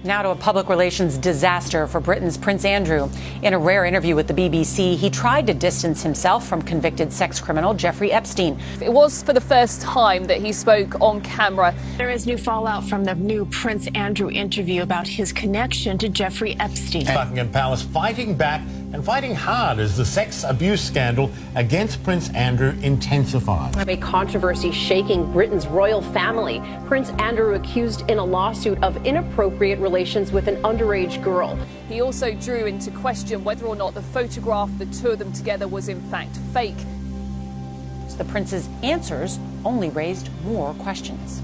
Now to a public relations disaster for Britain's Prince Andrew. In a rare interview with the BBC, he tried to distance himself from convicted sex criminal Jeffrey Epstein. It was for the first time that he spoke on camera. There is new fallout from the new Prince Andrew interview about his connection to Jeffrey Epstein. Buckingham Palace fighting back and fighting hard as the sex abuse scandal against Prince Andrew intensifies. A controversy shaking Britain's royal family. Prince Andrew accused in a lawsuit of inappropriate relations with an underage girl. He also drew into question whether or not the photograph of the two of them together was in fact fake. The prince's answers only raised more questions.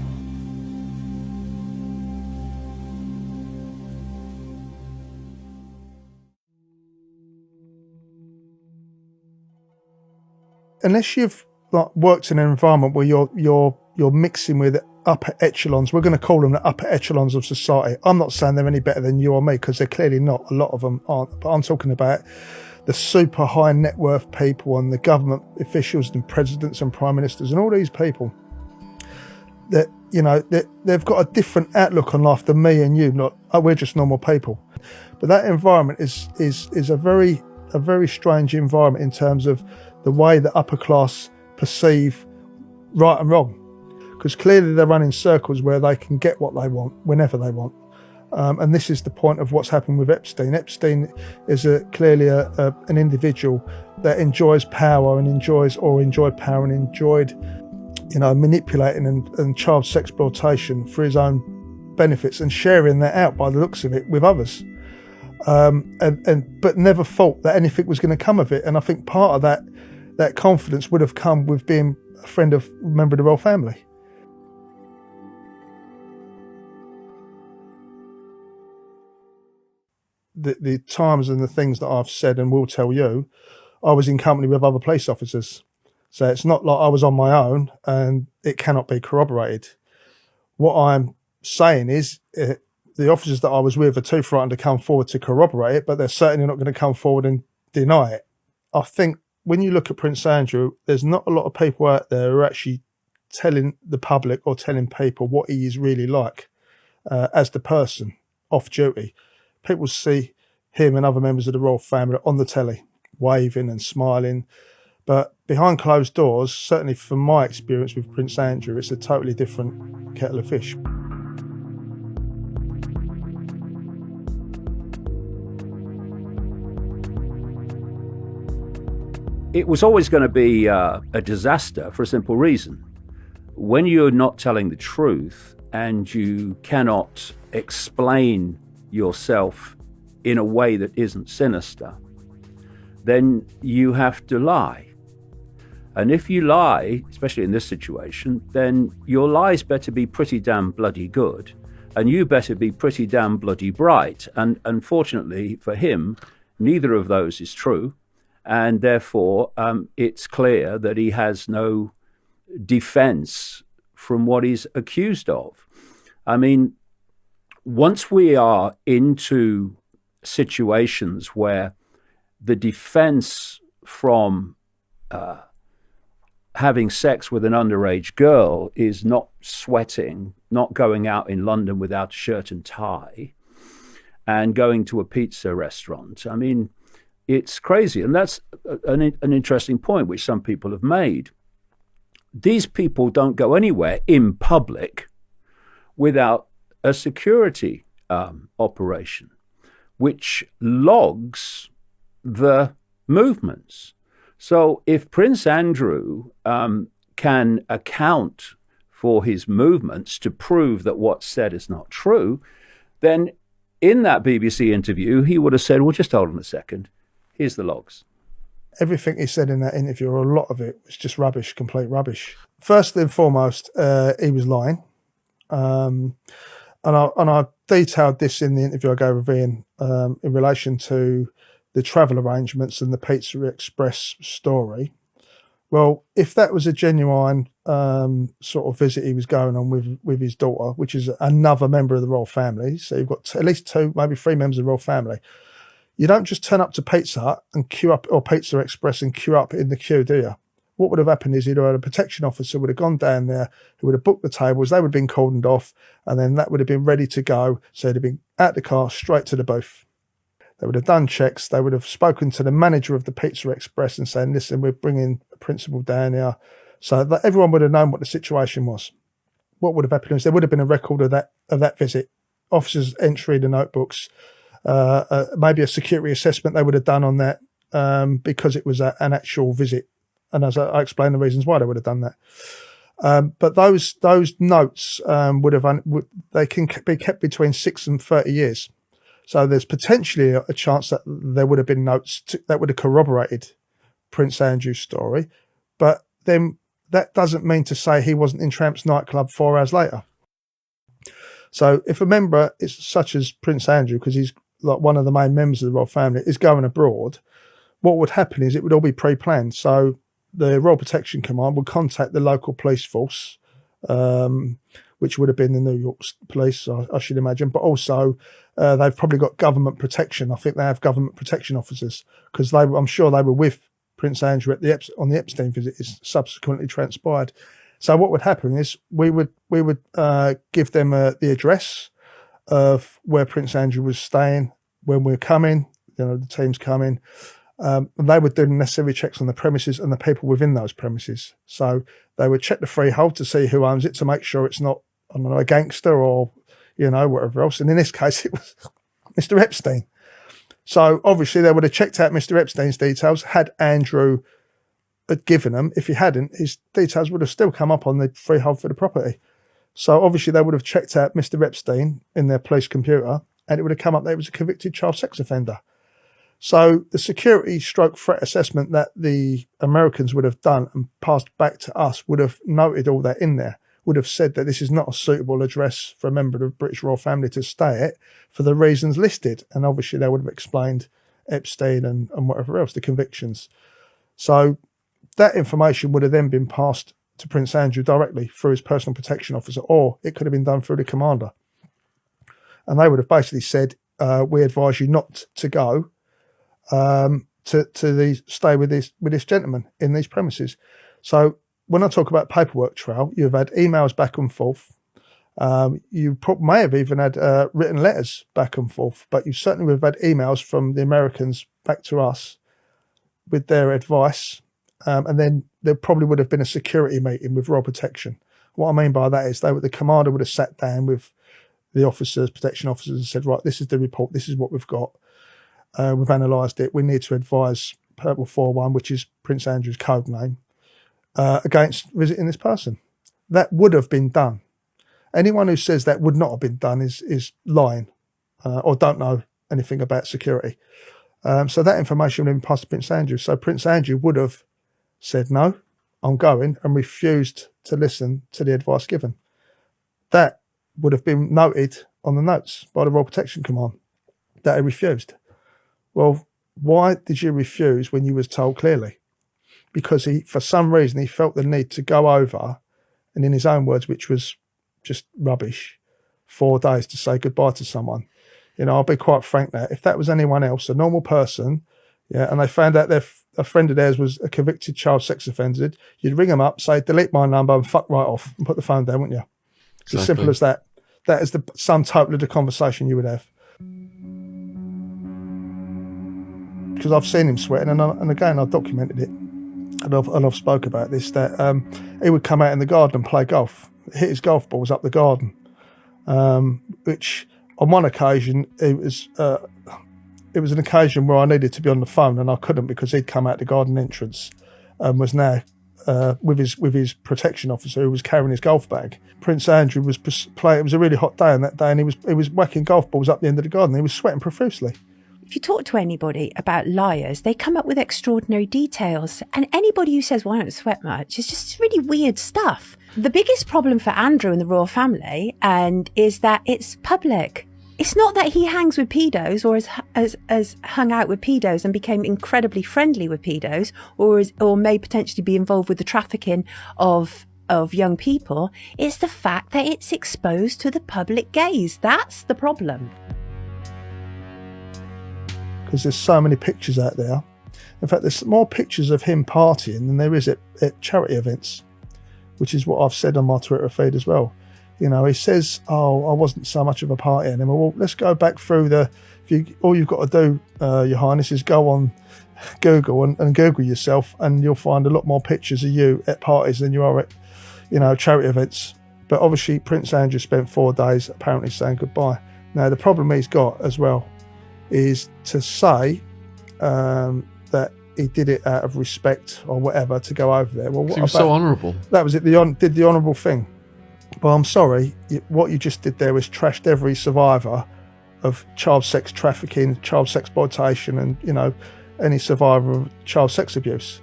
Unless you've worked in an environment where you're mixing with upper echelons, we're going to call them the upper echelons of society. I'm not saying they're any better than you or me, because they're clearly not. A lot of them aren't. But I'm talking about the super high net worth people and the government officials and presidents and prime ministers and all these people that, you know, they've got a different outlook on life than me and you. We're just normal people. But that environment is a very strange environment in terms of the way the upper class perceive right and wrong, because clearly they're running circles where they can get what they want whenever they want. And this is the point of what's happened with Epstein. Epstein is clearly an individual that enjoys power and enjoyed power and enjoyed, you know, manipulating and child sex exploitation for his own benefits and sharing that out, by the looks of it, with others. But never thought that anything was going to come of it. And I think part of that confidence would have come with being a member of the royal family. The times and the things that I've said and will tell you, I was in company with other police officers. So it's not like I was on my own and it cannot be corroborated. What I'm saying is the officers that I was with are too frightened to come forward to corroborate it, but they're certainly not going to come forward and deny it. I think when you look at Prince Andrew, there's not a lot of people out there who are actually telling the public or telling people what he is really like as the person off duty. People see him and other members of the royal family on the telly, waving and smiling. But behind closed doors, certainly from my experience with Prince Andrew, it's a totally different kettle of fish. It was always going to be a disaster for a simple reason. When you're not telling the truth and you cannot explain yourself in a way that isn't sinister, then you have to lie. And if you lie, especially in this situation, then your lies better be pretty damn bloody good, and you better be pretty damn bloody bright. And unfortunately for him, neither of those is true. And therefore, it's clear that he has no defense from what he's accused of. I mean, once we are into situations where the defense from having sex with an underage girl is not sweating, not going out in London without a shirt and tie, and going to a pizza restaurant, I mean, it's crazy. And that's an interesting point, which some people have made. These people don't go anywhere in public without a security operation, which logs the movements. So if Prince Andrew can account for his movements to prove that what's said is not true, then in that BBC interview, he would have said, well, just hold on a second. Here's the logs. Everything he said in that interview, or a lot of it, was just rubbish, complete rubbish. First and foremost, he was lying. And I detailed this in the interview I gave with Ian in relation to the travel arrangements and the Pizza Express story. Well, if that was a genuine sort of visit he was going on with his daughter, which is another member of the royal family, so you've got at least two, maybe three members of the royal family, you don't just turn up to Pizza Hut and queue up, or Pizza Express and queue up in the queue, do you? what would have happened is either a protection officer would have gone down there, who would have booked the tables, they would have been cordoned off, and then that would have been ready to go. So they'd have been out the car, straight to the booth. They would have done checks. They would have spoken to the manager of the Pizza Express and saying, listen, we're bringing a principal down here. So that everyone would have known what the situation was. What would have happened is there would have been a record of that visit. Officers' entry in the notebooks, maybe a security assessment they would have done on that, because it was an actual visit. And as I explained the reasons why they would have done that. But those notes they can be kept between 6 and 30 years. So there's potentially a chance that there would have been notes that would have corroborated Prince Andrew's story. But then that doesn't mean to say he wasn't in Tramp's nightclub 4 hours later. So if a member is such as Prince Andrew, because he's like one of the main members of the royal family, is going abroad, what would happen is it would all be pre-planned. So the Royal Protection Command would contact the local police force, which would have been the New York police, I should imagine. But also, they've probably got government protection. I think they have government protection officers, because I'm sure they were with Prince Andrew on the Epstein visit. It's subsequently transpired. So what would happen is we would give them the address of where Prince Andrew was staying when we're coming. The team's coming. And they would do the necessary checks on the premises and the people within those premises. So they would check the freehold to see who owns it, to make sure it's not, I don't know, a gangster or, whatever else. And in this case, it was Mr. Epstein. So obviously they would have checked out Mr. Epstein's details. Had Andrew had given them, if he hadn't, his details would have still come up on the freehold for the property. So obviously they would have checked out Mr. Epstein in their police computer, and it would have come up that he was a convicted child sex offender. So the security stroke threat assessment that the Americans would have done and passed back to us would have noted all that in there, would have said that this is not a suitable address for a member of the British royal family to stay at for the reasons listed. And obviously they would have explained Epstein and whatever else, the convictions. So that information would have then been passed to Prince Andrew directly through his personal protection officer, or it could have been done through the commander. And they would have basically said, we advise you not to go to stay with this gentleman in these premises. So when I talk about paperwork trail, you've had emails back and forth. You may have even had written letters back and forth, but you certainly would have had emails from the Americans back to us with their advice. And then there probably would have been a security meeting with Royal Protection. What I mean by that is the commander would have sat down with the officers, protection officers, and said, right, this is the report, this is what we've got. We've analysed it. We need to advise Purple 4-1, which is Prince Andrew's code name, against visiting this person. That would have been done. Anyone who says that would not have been done is lying or don't know anything about security. So that information would have been passed to Prince Andrew. So Prince Andrew would have said, no, I'm going, and refused to listen to the advice given. That would have been noted on the notes by the Royal Protection Command, that he refused. Well, why did you refuse when you was told clearly? Because for some reason, he felt the need to go over, and in his own words, which was just rubbish, 4 days to say goodbye to someone. I'll be quite frank there. If that was anyone else, a normal person, and they found out a friend of theirs was a convicted child sex offender, you'd ring them up, say, delete my number and fuck right off, and put the phone down, wouldn't you? It's as simple as that. That is the sum total of the conversation you would have. Because I've seen him sweating, and again, I've documented it, and I've spoke about this, that he would come out in the garden and play golf, hit his golf balls up the garden, which on one occasion, it was an occasion where I needed to be on the phone and I couldn't, because he'd come out the garden entrance and was now with his protection officer, who was carrying his golf bag. Prince Andrew was playing. It was a really hot day on that day, and he was whacking golf balls up the end of the garden. He was sweating profusely. If you talk to anybody about liars, they come up with extraordinary details. And anybody who says, well, I don't sweat much, is just really weird stuff. The biggest problem for Andrew and the royal family is that it's public. It's not that he hangs with pedos or has hung out with pedos and became incredibly friendly with pedos, or may potentially be involved with the trafficking of young people. It's the fact that it's exposed to the public gaze. That's the problem. Because there's so many pictures out there In fact, there's more pictures of him partying than there is at charity events, which is what I've said on my Twitter feed as well. You know, he says, "Oh, I wasn't so much of a party anymore." Well, let's go back through all you've got to do, Your Highness, is go on Google and Google yourself, and you'll find a lot more pictures of you at parties than you are at, charity events. But obviously, Prince Andrew spent 4 days apparently saying goodbye. Now, the problem he's got as well is to say that he did it out of respect or whatever to go over there. Well, what he was so honourable. That was it. Did the honourable thing. Well, I'm sorry. What you just did there was trashed every survivor of child sex trafficking, child sex exploitation, and any survivor of child sex abuse,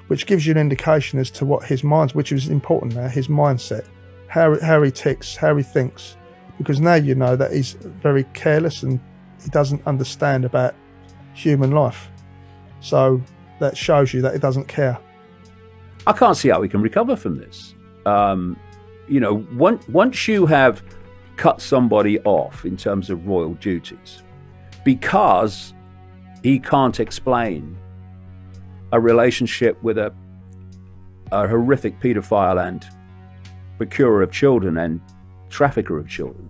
which gives you an indication as to what his which is important now, his mindset, how he ticks, how he thinks, because now you know that he's very careless and he doesn't understand about human life. So that shows you that he doesn't care. I can't see how we can recover from this. Once you have cut somebody off in terms of royal duties, because he can't explain a relationship with a horrific paedophile and procurer of children and trafficker of children,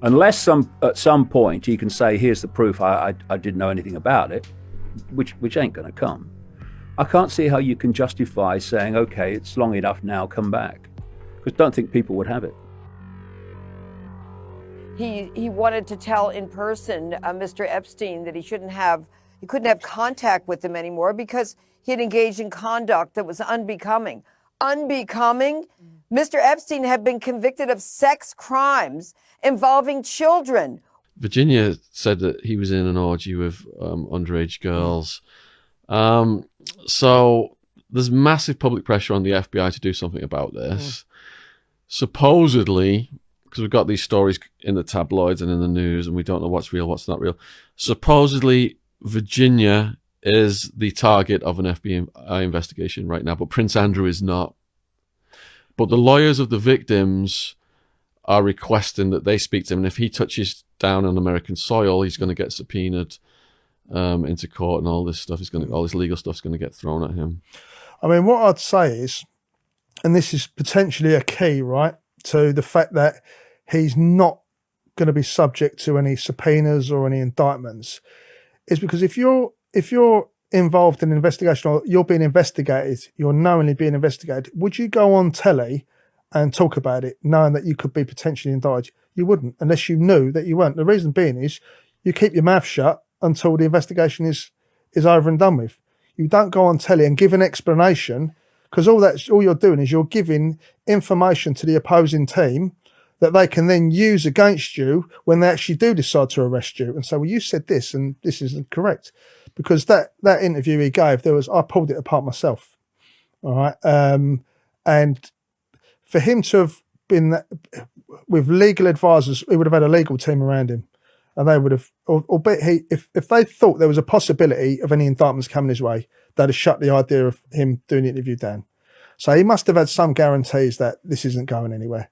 unless at some point he can say, here's the proof, I didn't know anything about it, which ain't going to come. I can't see how you can justify saying, okay, it's long enough now, come back. Because I don't think people would have it. He wanted to tell in person Mr. Epstein that he couldn't have contact with him anymore because he had engaged in conduct that was unbecoming. Unbecoming? Mr. Epstein had been convicted of sex crimes involving children. Virginia said that he was in an orgy with underage girls. So there's massive public pressure on the FBI to do something about this. Supposedly, because we've got these stories in the tabloids and in the news, and we don't know what's real, what's not real. Supposedly, Virginia is the target of an FBI investigation right now, but Prince Andrew is not. But the lawyers of the victims are requesting that they speak to him, and if he touches down on American soil, he's going to get subpoenaed into court, and all this stuff all this legal stuff is going to get thrown at him. I mean, what I'd say is, and this is potentially a key, right, to the fact that he's not going to be subject to any subpoenas or any indictments, is because if you're involved in an investigation or you're being investigated, you're knowingly being investigated, would you go on telly and talk about it knowing that you could be potentially indicted? You wouldn't, unless you knew that you weren't. The reason being is you keep your mouth shut until the investigation is over and done with. You don't go on telly and give an explanation, because all you're doing is you're giving information to the opposing team that they can then use against you when they actually do decide to arrest you and say, well, you said this and this isn't correct. Because that interview he gave, I pulled it apart myself. All right. And for him to have been with legal advisors, he would have had a legal team around him. And they would have, if they thought there was a possibility of any indictments coming his way, they'd have shut the idea of him doing the interview down. So he must have had some guarantees that this isn't going anywhere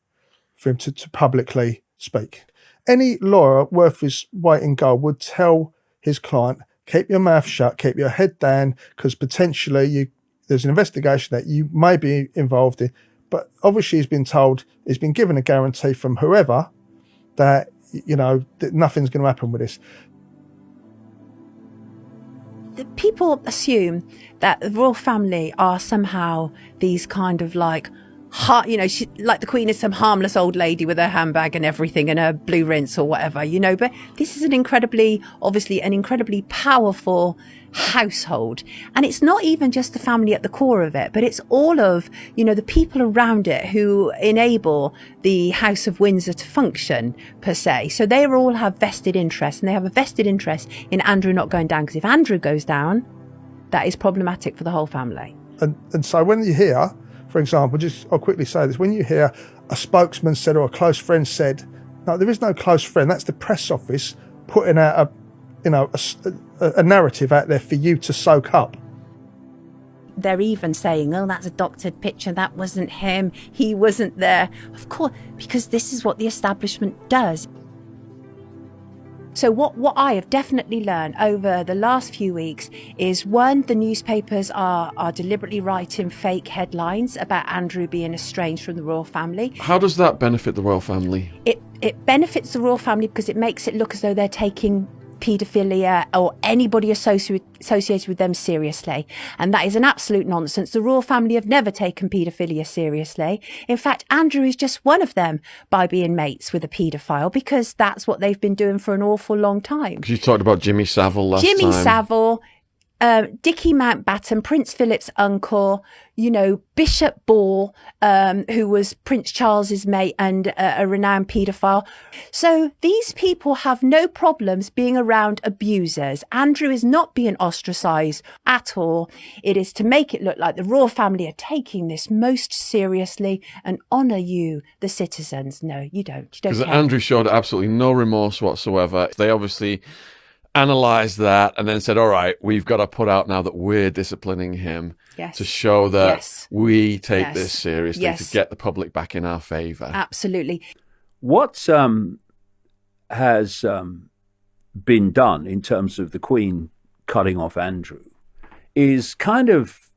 for him to publicly speak. Any lawyer worth his weight in gold would tell his client, keep your mouth shut, keep your head down, because potentially there's an investigation that you may be involved in. But obviously he's been given a guarantee from whoever that, that nothing's going to happen with this. People assume that the royal family are somehow these kind of like, like the Queen is some harmless old lady with her handbag and everything and her blue rinse or whatever, but this is an incredibly powerful household. And it's not even just the family at the core of it, but it's all of, the people around it who enable the House of Windsor to function, per se. So they all have vested interest, and they have a vested interest in Andrew not going down, because if Andrew goes down, that is problematic for the whole family. And so when you hear, for example, I'll quickly say this, when you hear a spokesman said or a close friend said, no, there is no close friend, that's the press office putting out a narrative out there for you to soak up. They're even saying, oh, that's a doctored picture, that wasn't him, he wasn't there. Of course, because this is what the establishment does. So what I have definitely learned over the last few weeks is, one, the newspapers are deliberately writing fake headlines about Andrew being estranged from the royal family. How does that benefit the royal family? It benefits the royal family because it makes it look as though they're taking paedophilia or anybody associated with them seriously. And that is an absolute nonsense. The royal family have never taken paedophilia seriously. In fact, Andrew is just one of them by being mates with a paedophile, because that's what they've been doing for an awful long time. Because you talked about Jimmy Savile last time. Jimmy Savile, Dickie Mountbatten, Prince Philip's uncle, Bishop Ball, who was Prince Charles's mate and a renowned paedophile. So these people have no problems being around abusers. Andrew is not being ostracised at all. It is to make it look like the royal family are taking this most seriously and honour you, the citizens. No, you don't. You don't Because care. Andrew showed absolutely no remorse whatsoever. They obviously analysed that and then said, all right, we've got to put out now that we're disciplining him to show that we take this seriously, to get the public back in our favour. Absolutely. What has been done in terms of the Queen cutting off Andrew is kind of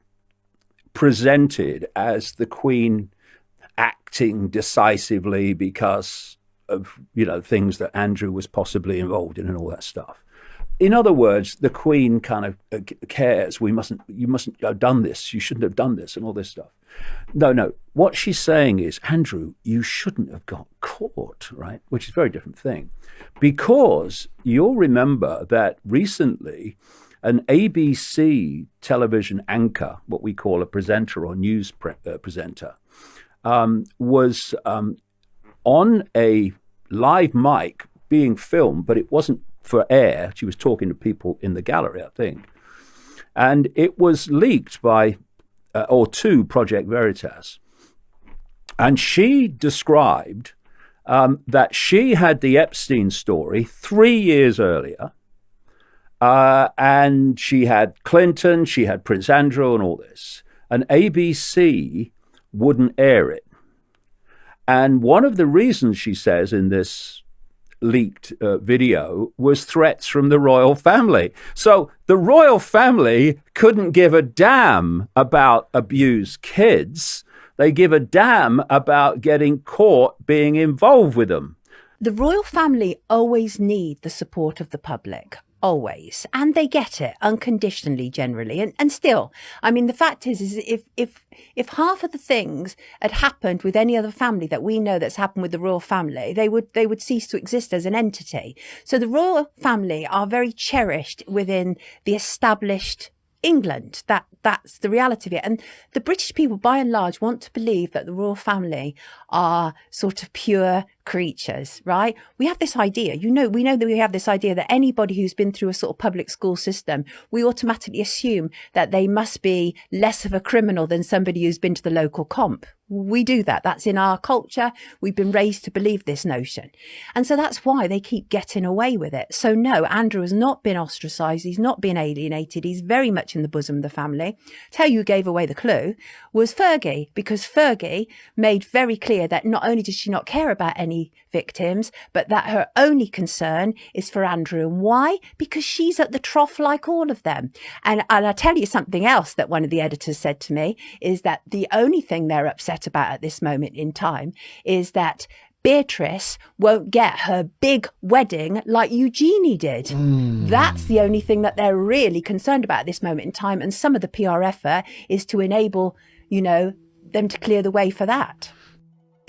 presented as the Queen acting decisively because of, things that Andrew was possibly involved in and all that stuff. In other words, the Queen kind of cares. You mustn't have done this. You shouldn't have done this and all this stuff. No. What she's saying is, Andrew, you shouldn't have got caught, right? Which is a very different thing. Because you'll remember that recently an ABC television anchor, what we call a presenter or news presenter, was on a live mic being filmed, but it wasn't for air. She was talking to people in the gallery, I think. And it was leaked by, to Project Veritas. And she described that she had the Epstein story 3 years earlier. And she had Clinton, she had Prince Andrew and all this. And ABC wouldn't air it. And one of the reasons, she says in this leaked video, was threats from the royal family. So the royal family couldn't give a damn about abused kids. They give a damn about getting caught being involved with them. The royal family always need the support of the public. Always. And they get it unconditionally, generally. And still, I mean, the fact is if half of the things had happened with any other family that we know that's happened with the royal family, they would cease to exist as an entity. So the royal family are very cherished within the established England. That's the reality of it. And the British people, by and large, want to believe that the royal family are sort of pure creatures, right? We have this idea, we know that we have this idea that anybody who's been through a sort of public school system, we automatically assume that they must be less of a criminal than somebody who's been to the local comp. We do that. That's in our culture. We've been raised to believe this notion. And so that's why they keep getting away with it. So no, Andrew has not been ostracised. He's not been alienated. He's very much in the bosom of the family. Tell you who gave away the clue was Fergie, because Fergie made very clear that not only does she not care about any victims, but that her only concern is for Andrew. And why? Because she's at the trough like all of them. And I'll tell you something else that one of the editors said to me, is that the only thing they're upset about at this moment in time is that Beatrice won't get her big wedding like Eugenie did. That's the only thing that they're really concerned about at this moment in time. And some of the PR effort is to enable, them to clear the way for that.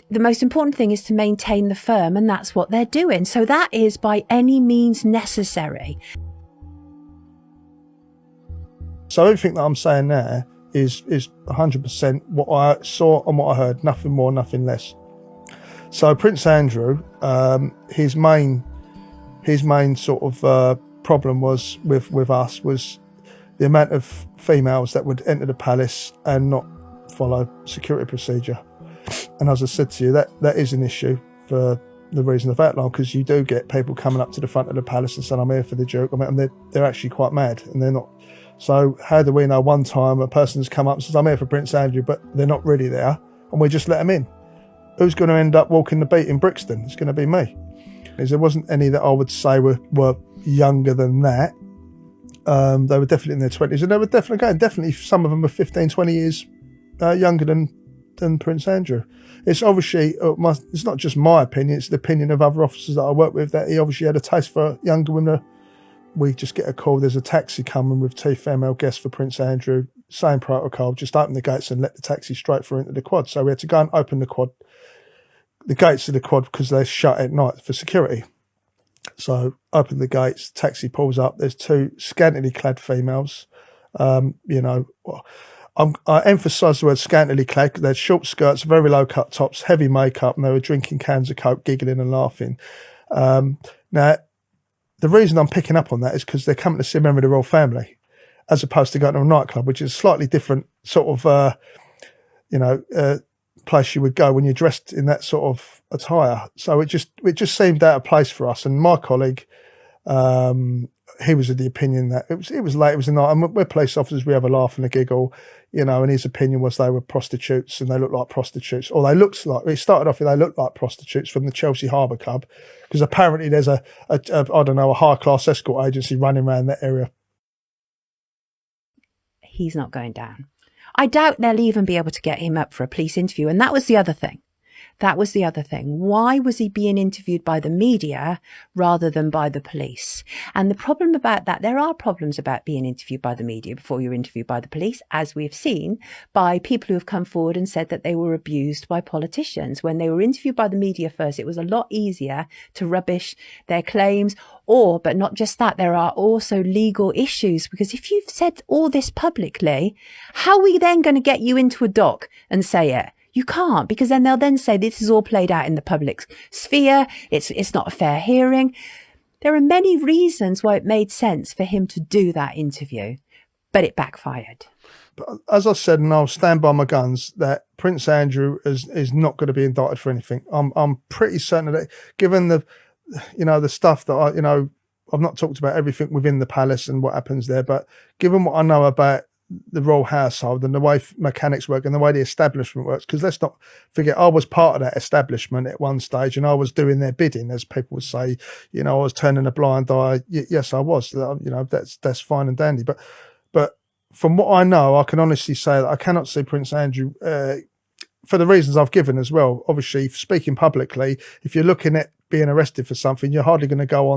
The most important thing is to maintain the firm, and that's what they're doing. So that is by any means necessary. So everything that I'm saying there is 100% what I saw and what I heard, nothing more, nothing less. So Prince Andrew, his main sort of problem was with us was the amount of females that would enter the palace and not follow security procedure. And as I said to you, that is an issue for the reason I've outlined, because you do get people coming up to the front of the palace and saying, I'm here for the Duke. I mean, they're actually quite mad, and they're not. So how do we know one time a person's come up and says, I'm here for Prince Andrew, but they're not really there, and we just let them in? Who's going to end up walking the beat in Brixton? It's going to be me. Brittany's. There wasn't any that I would say were younger than that. They were definitely in their 20s, and they were definitely some of them were 15, 20 years younger than Prince Andrew. It's obviously, it's not just my opinion, it's the opinion of other officers that I work with, that he obviously had a taste for younger women. We just get a call, there's a taxi coming with 2 female guests for Prince Andrew, same protocol, just open the gates and let the taxi straight through into the quad. So we had to go and open the gates of the quad, because they're shut at night for security. So open the gates, taxi pulls up, there's 2 scantily clad females. I emphasise the word scantily clad because they had short skirts, very low cut tops, heavy makeup, and they were drinking cans of Coke, giggling and laughing. Now, the reason I'm picking up on that is because they're coming to see a member of the royal family, as opposed to going to a nightclub, which is a slightly different sort of, place you would go when you're dressed in that sort of attire. So it just seemed out of place for us. And my colleague, he was of the opinion that it was late, it was a night, and we're police officers, we have a laugh and a giggle, and his opinion was they were prostitutes and they looked like prostitutes, or it started off with they looked like prostitutes from the Chelsea Harbour Club, because apparently there's a high class escort agency running around that area. He's not going down. I doubt they'll even be able to get him up for a police interview. And that was the other thing. Why was he being interviewed by the media rather than by the police? And the problem about that, there are problems about being interviewed by the media before you're interviewed by the police, as we've seen by people who have come forward and said that they were abused by politicians. When they were interviewed by the media first, it was a lot easier to rubbish their claims. But not just that, there are also legal issues, because if you've said all this publicly, how are we then going to get you into a dock and say it? You can't, because then they'll then say this is all played out in the public sphere. It's not a fair hearing. There are many reasons why it made sense for him to do that interview, but it backfired. But as I said, and I'll stand by my guns, that Prince Andrew is not going to be indicted for anything. I'm pretty certain of that, given the stuff that I've not talked about everything within the palace and what happens there, but given what I know about the royal household and the way mechanics work and the way the establishment works, because let's not forget, I was part of that establishment at one stage and I was doing their bidding, as people would say. I was turning a blind eye. Yes, I was. That's fine and dandy. But from what I know, I can honestly say that I cannot see Prince Andrew, for the reasons I've given as well. Obviously, speaking publicly, if you're looking at being arrested for something, you're hardly going to go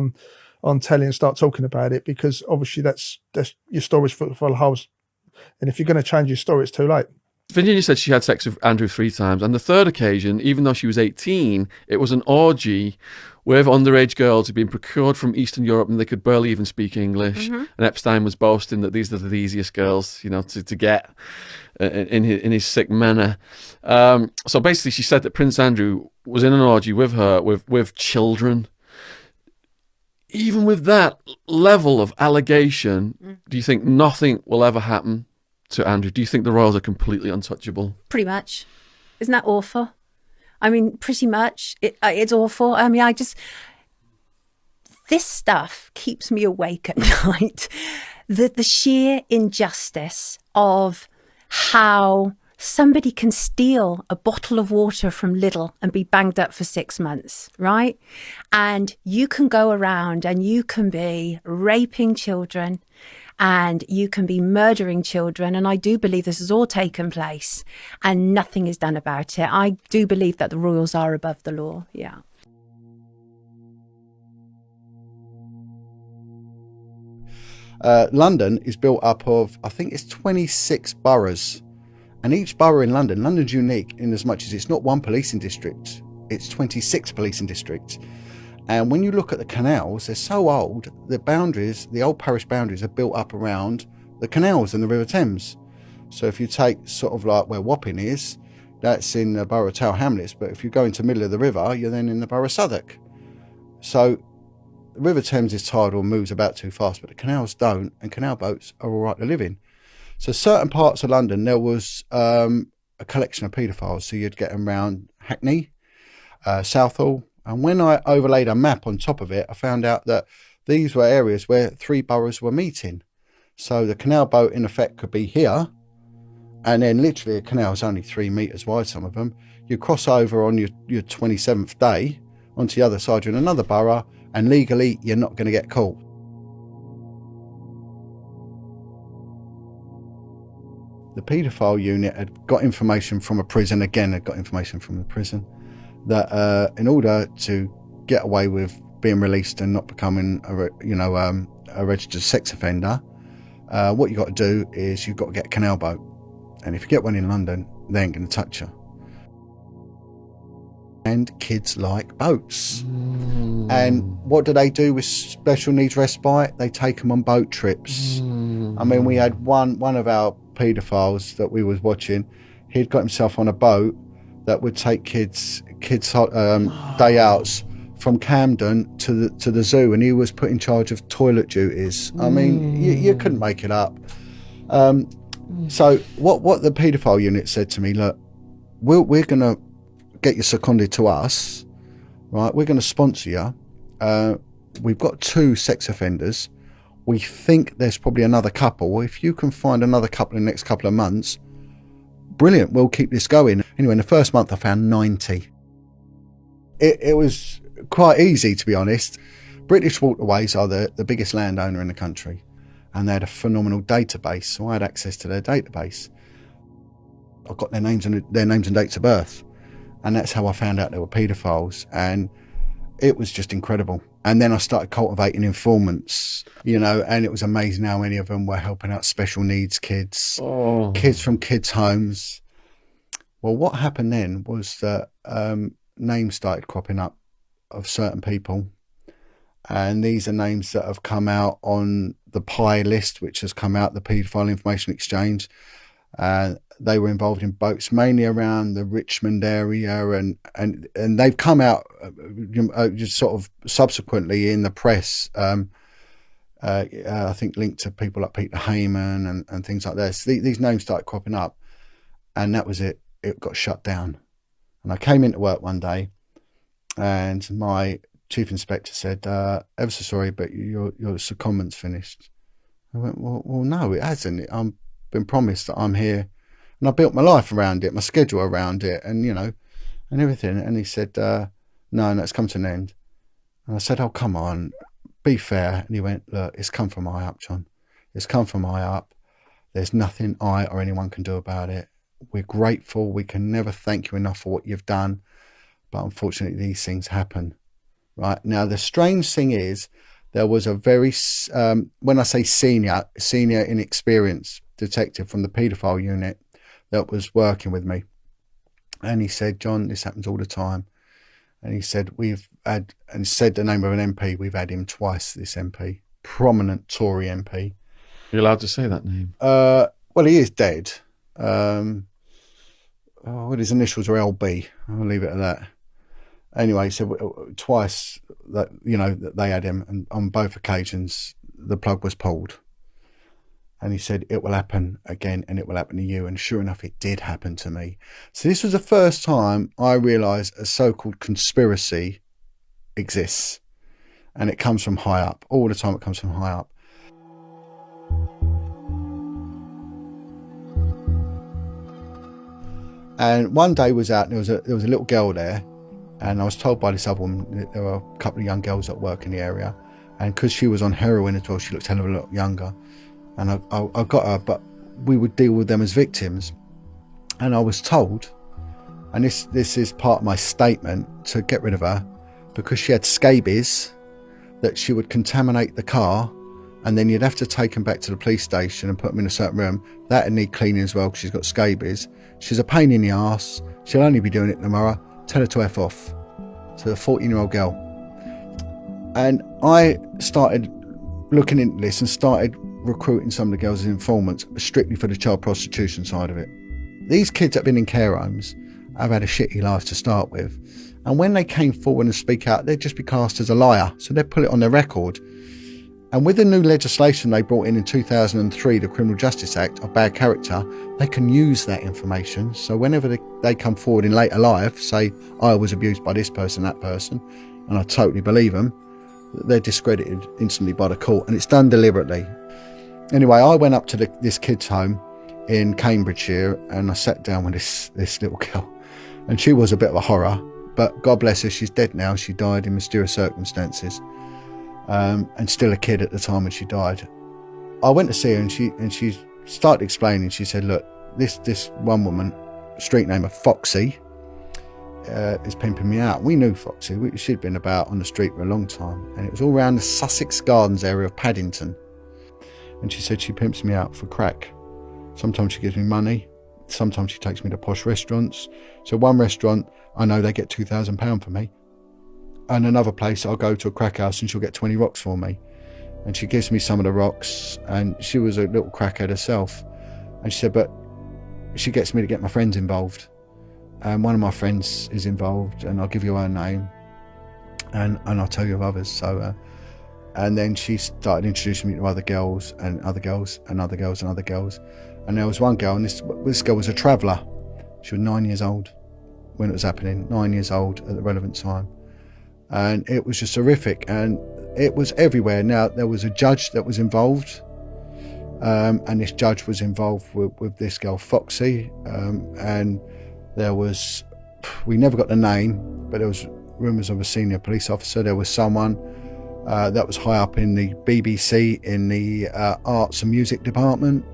on telly and start talking about it, because obviously that's your story's full of holes. And if you're going to change your story, it's too late. Virginia said she had sex with Andrew 3 times. And the third occasion, even though she was 18, it was an orgy with underage girls who'd been procured from Eastern Europe and they could barely even speak English. Mm-hmm. And Epstein was boasting that these are the easiest girls, to get in his sick manner. So basically, she said that Prince Andrew was in an orgy with her, with children. Even with that level of allegation, do you think nothing will ever happen to Andrew? Do you think the royals are completely untouchable? Pretty much. Isn't that awful? I mean, pretty much. It's awful. I mean, this stuff keeps me awake at night. The sheer injustice of how somebody can steal a bottle of water from Lidl and be banged up for 6 months, right? And you can go around and you can be raping children and you can be murdering children. And I do believe this has all taken place and nothing is done about it. I do believe that the royals are above the law. Yeah. London is built up of, I think it's 26 boroughs. And each borough in London's unique in as much as it's not one policing district, it's 26 policing districts. And when you look at the canals, they're so old, the old parish boundaries are built up around the canals and the River Thames. So if you take sort of like where Wapping is, that's in the borough of Tower Hamlets, but if you go into the middle of the river, you're then in the borough of Southwark. So the River Thames is tidal and moves about too fast, but the canals don't, and canal boats are all right to live in. So certain parts of London, there was a collection of paedophiles. So you'd get them around Hackney, Southall. And when I overlaid a map on top of it, I found out that these were areas where 3 boroughs were meeting. So the canal boat, in effect, could be here. And then literally a canal is only 3 metres wide, some of them. You cross over on your 27th day onto the other side, you're in another borough, and legally you're not going to get caught. The paedophile unit had got information from a prison, that in order to get away with being released and not becoming a registered sex offender, what you got to do is you've got to get a canal boat. And if you get one in London, they ain't going to touch you. And kids like boats. And what do they do with special needs respite? They take them on boat trips. I mean, we had one of our paedophiles that we was watching. He'd got himself on a boat that would take kids day outs from Camden to the zoo, and he was put in charge of toilet duties. I mean, you couldn't make it up. So what the paedophile unit said to me, look, we're going to get you seconded to us, right? We're going to sponsor you. We've got 2 sex offenders. We think there's probably another couple. If you can find another couple in the next couple of months, brilliant, we'll keep this going. Anyway, in the first month I found 90. It was quite easy, to be honest. British Waterways are the biggest landowner in the country, and they had a phenomenal database, so I had access to their database. I got their names and dates of birth, and that's how I found out they were paedophiles, and it was just incredible. And then I started cultivating informants, and it was amazing how many of them were helping out special needs kids, kids from kids' homes. Well, what happened then was that names started cropping up of certain people, and these are names that have come out on the PI list, which has come out, the Paedophile Information Exchange. They were involved in boats mainly around the Richmond area, and they've come out just sort of subsequently in the press. I think linked to people like Peter Heyman and things like this. These names started cropping up, and that was it. It got shut down. And I came into work one day, and my chief inspector said, ever so sorry, but your secondment's finished. I went, well, no, it hasn't. I've been promised that I'm here, and I built my life around it, my schedule around it, and and everything. And he said, no, it's come to an end. And I said, oh, come on, be fair. And he went, look, it's come from high up, John. It's come from high up. There's nothing I or anyone can do about it. We're grateful. We can never thank you enough for what you've done. But unfortunately, these things happen. Right now, the strange thing is, there was a very, when I say senior inexperienced detective from the paedophile unit that was working with me. And he said, John, this happens all the time. And he said, said the name of an MP. We've had him twice, this MP. Prominent Tory MP. You're allowed to say that name? Well, he is dead. His initials are LB. I'll leave it at that. Anyway, so twice that that they had him, and on both occasions the plug was pulled. And he said, it will happen again, and it will happen to you. And sure enough, it did happen to me. So this was the first time I realised a so-called conspiracy exists, and it comes from high up. All the time, it comes from high up. And one day was out, and there was a little girl there. And I was told by this other woman that there were a couple of young girls at work in the area. And because she was on heroin as well, she looked a hell of a lot younger. And I got her, but we would deal with them as victims. And I was told, and this is part of my statement, to get rid of her, because she had scabies, that she would contaminate the car, and then you'd have to take them back to the police station and put them in a certain room. That'd need cleaning as well, because she's got scabies. She's a pain in the arse. She'll only be doing it tomorrow. Tell her to F off. To a 14-year-old girl. And I started looking into this and started recruiting some of the girls as informants, strictly for the child prostitution side of it. These kids that have been in care homes have had a shitty life to start with. And when they came forward and speak out, they'd just be cast as a liar. So they'd put it on their record. And with the new legislation they brought in 2003, the Criminal Justice Act of bad character, they can use that information. So whenever they come forward in later life, say, I was abused by this person, that person, and I totally believe them, they're discredited instantly by the court, and it's done deliberately. Anyway, I went up to this kid's home in Cambridgeshire, and I sat down with this little girl, and she was a bit of a horror. But God bless her, she's dead now. She died in mysterious circumstances, and still a kid at the time when she died. I went to see her, and she started explaining. She said, look, this one woman, street name of Foxy, is pimping me out. We knew Foxy. She'd been about on the street for a long time, and it was all around the Sussex Gardens area of Paddington. And she said she pimps me out for crack. Sometimes she gives me money, sometimes she takes me to posh restaurants. So one restaurant, I know they get £2,000 for me, and another place I'll go to a crack house and she'll get 20 rocks for me. And she gives me some of the rocks, and she was a little crackhead herself. And she said, but she gets me to get my friends involved. And one of my friends is involved, and I'll give you her name, and I'll tell you of others. So, and then she started introducing me to other girls, and other girls, and other girls, and other girls. And there was one girl, and this girl was a traveller. She was 9 years old when it was happening, 9 years old at the relevant time. And it was just horrific, and it was everywhere. Now, there was a judge that was involved, and this judge was involved with this girl, Foxy, and there was, we never got the name, but there was rumours of a senior police officer. There was someone that was high up in the BBC in the arts and music department.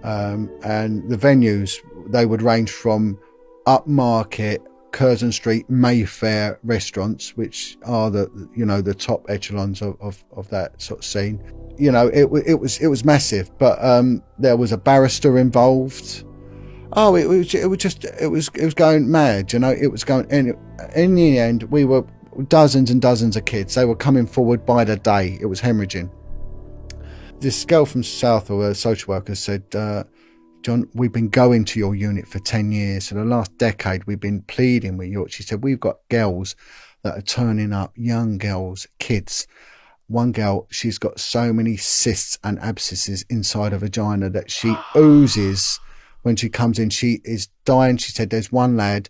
And the venues, they would range from upmarket, Curzon Street, Mayfair restaurants, which are the top echelons of that sort of scene. It was massive, but there was a barrister involved. Oh, it was going mad, it was going, and in the end, we were dozens and dozens of kids. They were coming forward by the day. It was hemorrhaging. This girl from Southall, a social worker, said, John, we've been going to your unit for 10 years. For the last decade, we've been pleading with you. She said, we've got girls that are turning up, young girls, kids. One girl, she's got so many cysts and abscesses inside her vagina that she oozes. When she comes in, she is dying. She said there's one lad,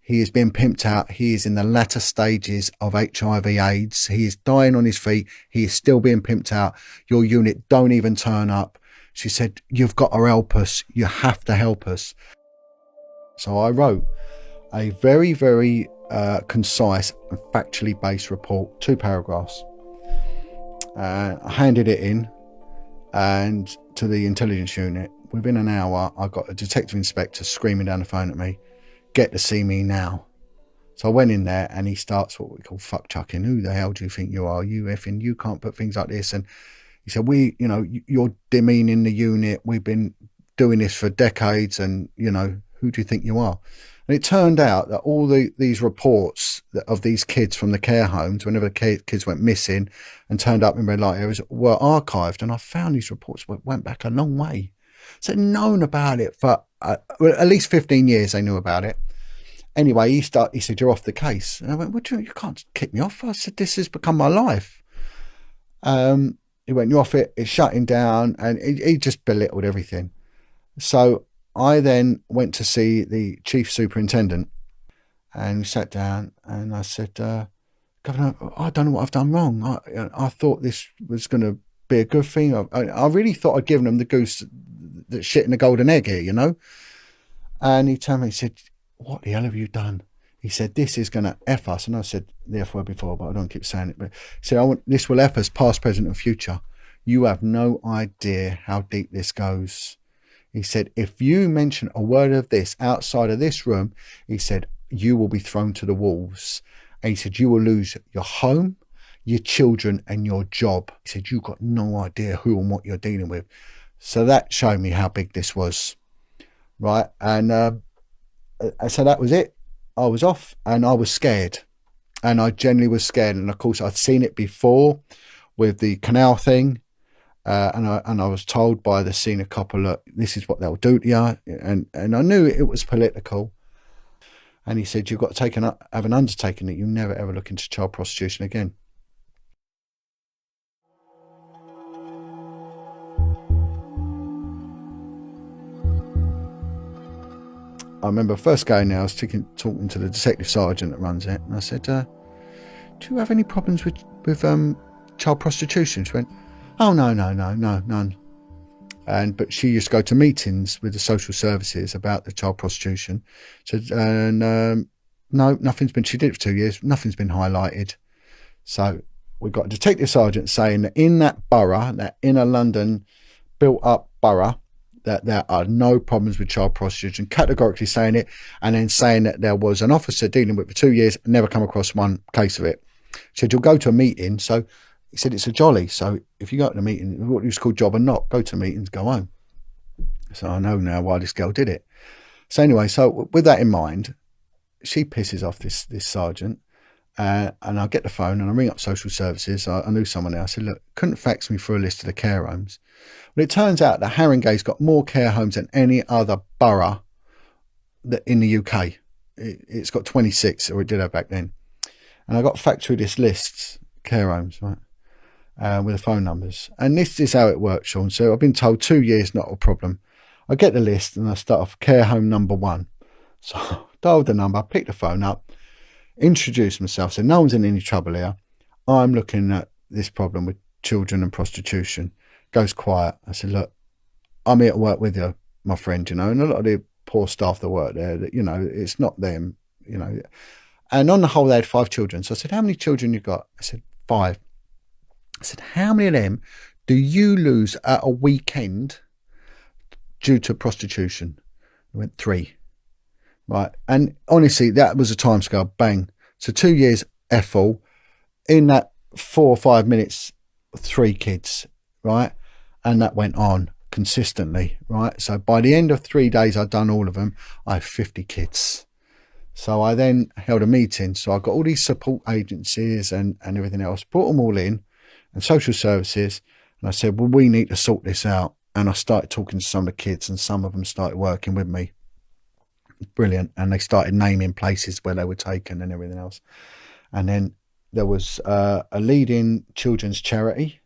he is being pimped out. He is in the latter stages of HIV AIDS. He is dying on his feet. He is still being pimped out. Your unit don't even turn up. She said, you've got to help us. You have to help us. So I wrote a very, very concise and factually based report, 2 paragraphs. I handed it in and to the intelligence unit. Within an hour, I got a detective inspector screaming down the phone at me, get to see me now. So I went in there, and he starts what we call fuck chucking. Who the hell do you think you are? You effing, you can't put things like this. And he said, you're demeaning the unit. We've been doing this for decades, and, who do you think you are? And it turned out that all these reports of these kids from the care homes, whenever the kids went missing and turned up in red light areas, were archived. And I found these reports went back a long way. So known about it for at least 15 years. They knew about it. Anyway, he said, you're off the case. And I went, what do you can't kick me off. I said, this has become my life. He went, you're off it. It's shutting down. And he just belittled everything. So I then went to see the chief superintendent, and we sat down, and I said, Governor, I don't know what I've done wrong. I thought this was going to be a good thing. I really thought I'd given them the goose that's shit in the golden egg here, And he turned to me and said, what the hell have you done? He said, this is going to F us. And I said the F word before, but I don't keep saying it. But he said, this will F us past, present and future. You have no idea how deep this goes. He said, if you mention a word of this outside of this room, he said, you will be thrown to the wolves. And he said, you will lose your home, your children and your job. He said, you've got no idea who and what you're dealing with. So that showed me how big this was, right? And so that was it. I was off, and I was scared, and I genuinely was scared. And of course, I'd seen it before with the canal thing, and I was told by the senior copper, look, this is what they'll do to you, and I knew it was political. And he said, you've got to have an undertaking that you never ever look into child prostitution again. I remember first going there, I was talking to the detective sergeant that runs it, and I said, do you have any problems with child prostitution? She went, oh, no, none. But she used to go to meetings with the social services about the child prostitution. So, and no, nothing's been, she did it for 2 years, nothing's been highlighted. So we've got a detective sergeant saying that in that borough, that inner London built up borough, that there are no problems with child prostitution, categorically saying it, and then saying that there was an officer dealing with it for 2 years, never come across one case of it. He said, you'll go to a meeting. So he said, it's a jolly. So if you go to a meeting, what used to call job and not, go to meetings, go home. So I know now why this girl did it. So anyway, so with that in mind, she pisses off this sergeant, and I get the phone and I ring up social services. I knew someone there. I said, look, couldn't fax me through a list of the care homes. But it turns out that Haringey's got more care homes than any other borough in the UK. It's got 26, or it did have back then. And I got faxed through this list, care homes, right, with the phone numbers. And this is how it works, Sean. So I've been told 2 years, not a problem. I get the list and I start off care home number 1. So I dialed the number, picked the phone up, introduced myself, said no one's in any trouble here. I'm looking at this problem with children and prostitution. Goes quiet. I said, look, I'm here to work with you, my friend, you know, and a lot of the poor staff that work there, that, you know, it's not them, you know. And on the whole, they had 5 children. So I said, how many children you got? I said, 5. I said, how many of them do you lose at a weekend due to prostitution? I went, 3. Right. And honestly, that was a timescale. Bang. So 2 years, Ethel. In that 4 or 5 minutes, 3 kids. Right. And that went on consistently. Right. So by the end of 3 days, I'd done all of them. I had 50 kids. So I then held a meeting. So I got all these support agencies and everything else, brought them all in, and social services. And I said, well, we need to sort this out. And I started talking to some of the kids, and some of them started working with me. Brilliant. And they started naming places where they were taken and everything else. And then there was a leading children's charity,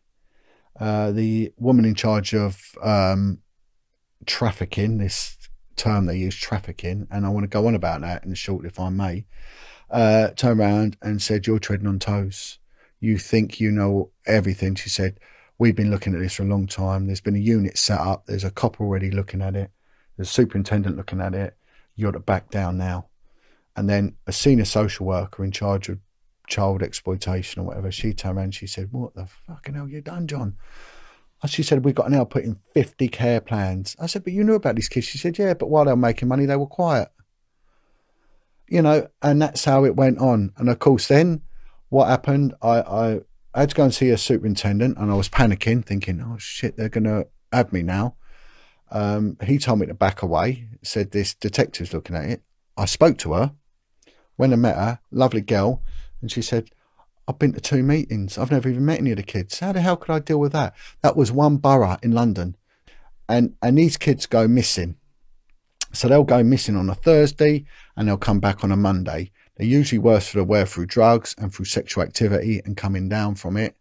the woman in charge of trafficking, this term they use, trafficking, and I want to go on about that in short, if I may, turned around and said, you're treading on toes. You think you know everything. She said, we've been looking at this for a long time. There's been a unit set up. There's a cop already looking at it. There's a superintendent looking at it. You're to back down now. And then a senior social worker in charge of child exploitation or whatever, she turned around and she said, what the fucking hell you done, John? She said, we've got now put in 50 care plans. I said, but you knew about these kids. She said, yeah, but while they were making money, they were quiet. You know, and that's how it went on. And of course, then what happened, I had to go and see a superintendent, and I was panicking, thinking, oh shit, they're going to have me now. He told me to back away, said this detective's looking at it. I spoke to her, went and met her, lovely girl, and she said, I've been to 2 meetings. I've never even met any of the kids. How the hell could I deal with that? That was one borough in London. And these kids go missing. So they'll go missing on a Thursday and they'll come back on a Monday. They're usually worse for the wear through drugs and through sexual activity and coming down from it.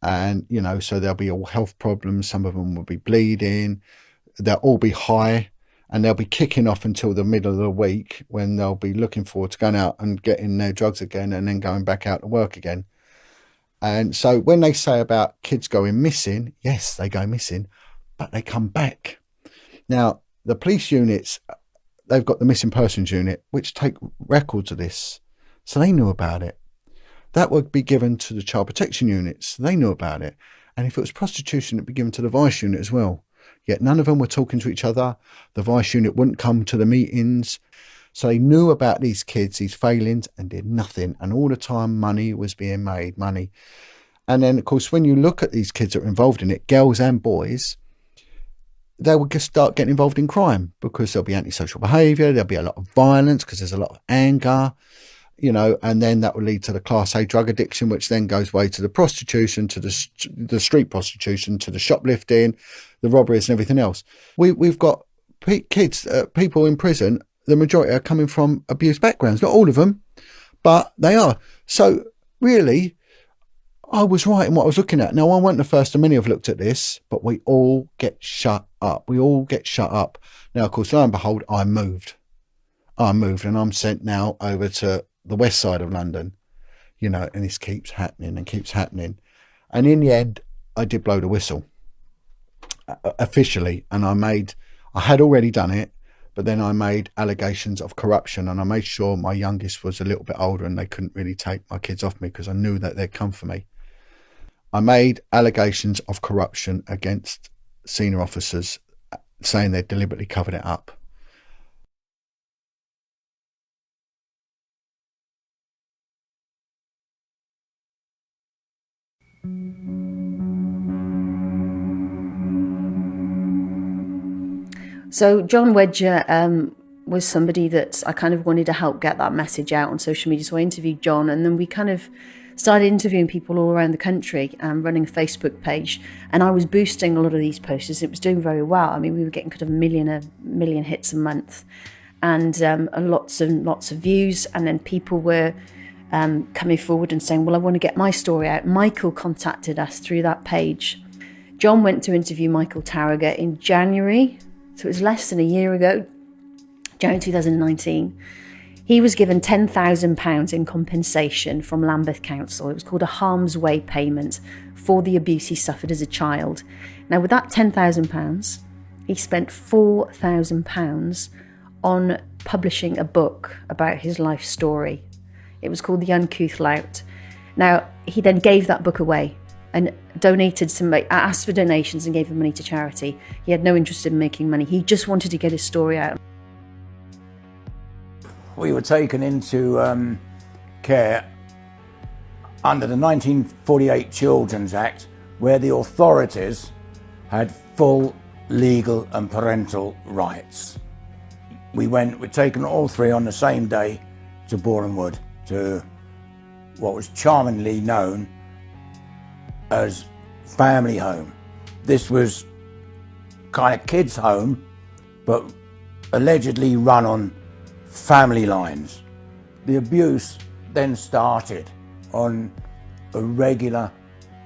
And, you know, so there'll be all health problems. Some of them will be bleeding. They'll all be high. And they'll be kicking off until the middle of the week, when they'll be looking forward to going out and getting their drugs again and then going back out to work again. And so when they say about kids going missing, yes, they go missing, but they come back. Now, the police units, they've got the missing persons unit, which take records of this. So they knew about it. That would be given to the child protection units. They knew about it. And if it was prostitution, it'd be given to the vice unit as well. Yet none of them were talking to each other. The vice unit wouldn't come to the meetings. So they knew about these kids, these failings, and did nothing. And all the time money was being made, money. And then, of course, when you look at these kids that are involved in it, girls and boys, they will just start getting involved in crime, because there'll be antisocial behaviour, there'll be a lot of violence because there's a lot of anger, you know, and then that will lead to the Class A drug addiction, which then goes way to the prostitution, to the street prostitution, to the shoplifting, the robberies and everything else. We've got kids, people in prison, the majority are coming from abused backgrounds. Not all of them, but they are. So really, I was right in what I was looking at. Now, I wasn't the first, and many have looked at this, but we all get shut up. We all get shut up. Now, of course, lo and behold, I moved, and I'm sent now over to the west side of London, you know, and this keeps happening and keeps happening. And in the end, I did blow the whistle officially, and I had already done it, But then I made allegations of corruption, and I made sure my youngest was a little bit older and they couldn't really take my kids off me because I knew that they'd come for me. I made allegations of corruption against senior officers, saying they'd deliberately covered it up. So John Wedger was somebody that I kind of wanted to help get that message out on social media. So I interviewed John, and then we kind of started interviewing people all around the country and running a Facebook page. And I was boosting a lot of these posters. It was doing very well. I mean, we were getting kind of a million hits a month, and lots of views. And then people were coming forward and saying, well, I want to get my story out. Michael contacted us through that page. John went to interview Michael Tarraga in January. So it was less than a year ago, January 2019. He was given £10,000 in compensation from Lambeth Council. It was called a harm's way payment for the abuse he suffered as a child. Now, with that £10,000, he spent £4,000 on publishing a book about his life story. It was called The Uncouth Lout. Now, he then gave that book away and asked for donations and gave the money to charity. He had no interest in making money. He just wanted to get his story out. We were taken into care under the 1948 Children's Act, where the authorities had full legal and parental rights. We're taken all three on the same day to Boreham Wood, to what was charmingly known as family home. This was kind of kids' home, but allegedly run on family lines. The abuse then started on a regular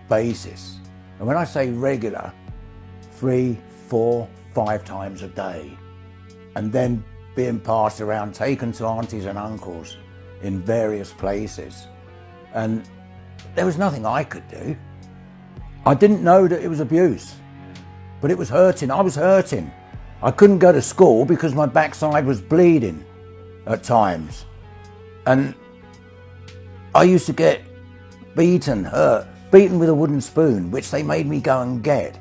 basis. And when I say regular, 3, 4, 5 times a day. And then being passed around, taken to aunties and uncles in various places. And there was nothing I could do. I didn't know that it was abuse, but it was hurting. I was hurting. I couldn't go to school because my backside was bleeding at times. And I used to get beaten with a wooden spoon, which they made me go and get.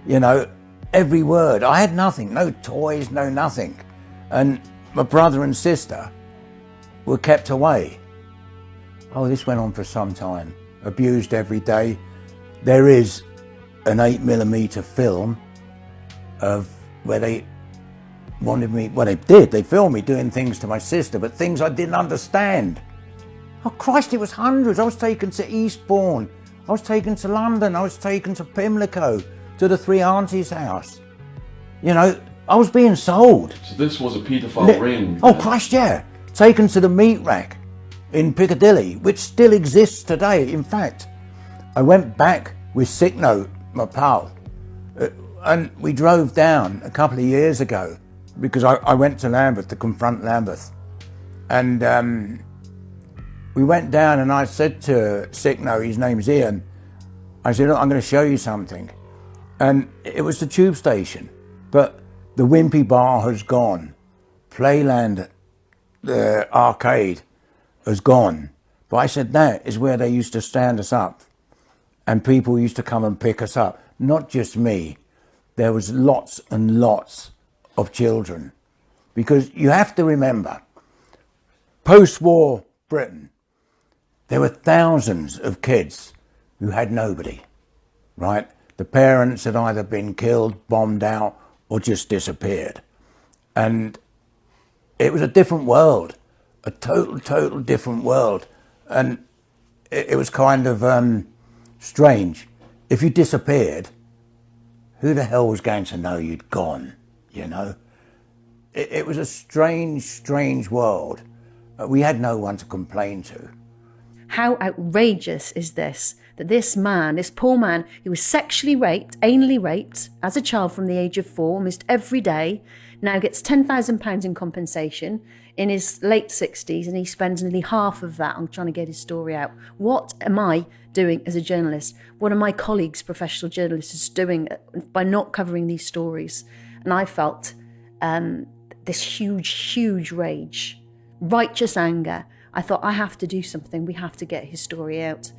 You know, every word. I had nothing, no toys, no nothing. And my brother and sister were kept away. Oh, this went on for some time. Abused every day. There is an 8mm film of where they wanted me, well, they filmed me doing things to my sister, but things I didn't understand. Oh Christ, it was hundreds. I was taken to Eastbourne, I was taken to London, I was taken to Pimlico, to the three aunties' house. You know, I was being sold. So this was a paedophile ring? Oh Christ, yeah. Taken to the meat rack in Piccadilly, which still exists today. In fact, I went back with Sicknote, my pal, and we drove down a couple of years ago because I went to Lambeth to confront Lambeth. And we went down and I said to Sicknote, his name's Ian, I said, look, I'm going to show you something. And it was the tube station, but the Wimpy Bar has gone. Playland, the arcade, has gone. But I said, that is where they used to stand us up. And people used to come and pick us up. Not just me. There was lots and lots of children. Because you have to remember, post-war Britain, there were thousands of kids who had nobody, right? The parents had either been killed, bombed out, or just disappeared. And it was a different world, a total different world. And it was kind of strange. If you disappeared, who the hell was going to know you'd gone, you know? It was a strange world. We had no one to complain to. How outrageous is this? That this man, this poor man, who was sexually raped, anally raped, as a child from the age of 4, almost every day, now gets £10,000 in compensation in his late 60s, and he spends nearly half of that on trying to get his story out. What am I doing as a journalist? What are my colleagues, professional journalists, doing by not covering these stories? And I felt this huge rage, righteous anger. I thought, I have to do something. We have to get his story out.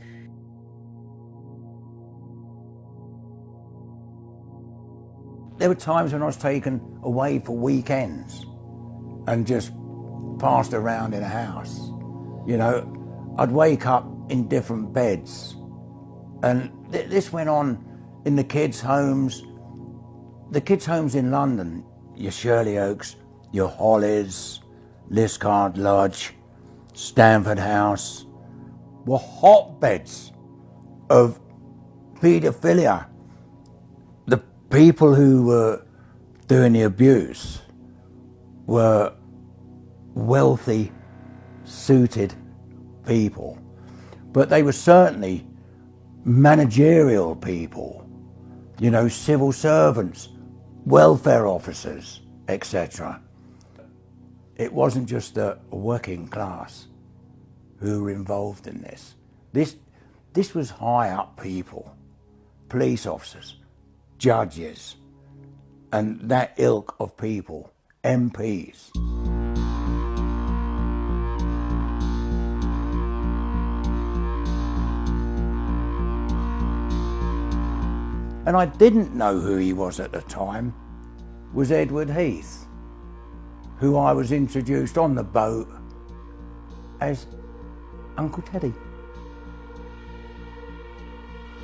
There were times when I was taken away for weekends and just passed around in a house. You know, I'd wake up in different beds. And this went on in the kids' homes. The kids' homes in London, your Shirley Oaks, your Hollies, Liscard Lodge, Stamford House, were hotbeds of paedophilia. The people who were doing the abuse were wealthy, suited people, but they were certainly managerial people, you know, civil servants, welfare officers, etc. It wasn't just the working class who were involved in this. This was high up people, police officers, judges, and that ilk of people, MPs. And I didn't know who he was at the time, was Edward Heath, who I was introduced on the boat as Uncle Teddy.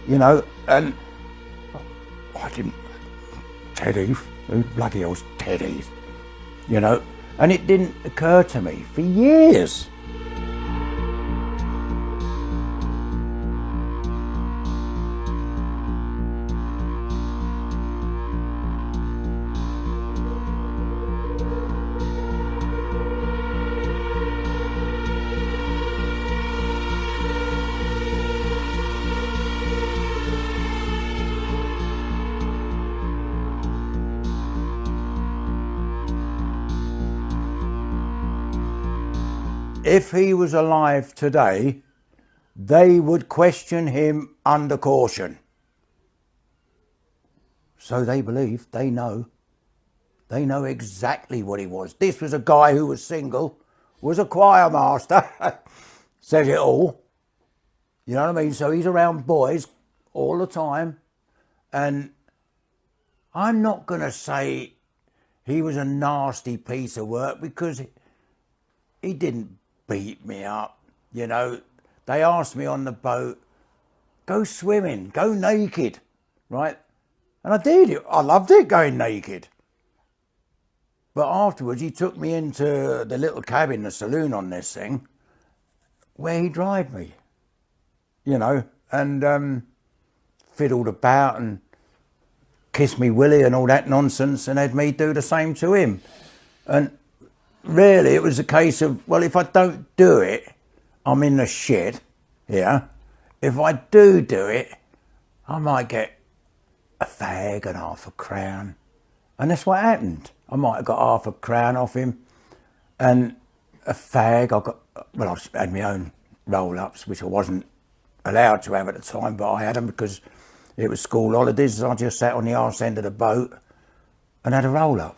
You know, and I didn't, Teddy, who bloody hell's Teddy? You know, and it didn't occur to me for years. If he was alive today, they would question him under caution. So they believe, they know exactly what he was. This was a guy who was single, was a choir master, says it all. You know what I mean? So he's around boys all the time. And I'm not going to say he was a nasty piece of work, because he didn't beat me up, you know. They asked me on the boat, go swimming, go naked, right? And I did. I loved it, going naked. But afterwards, he took me into the little cabin, the saloon on this thing, where he dried me, you know, and fiddled about and kissed me willy and all that nonsense, and had me do the same to him. And really, it was a case of, well, if I don't do it, I'm in the shit, yeah. If I do it, I might get a fag and half a crown. And that's what happened. I might have got half a crown off him and a fag. I had my own roll-ups, which I wasn't allowed to have at the time, but I had them because it was school holidays. I just sat on the arse end of the boat and had a roll-up.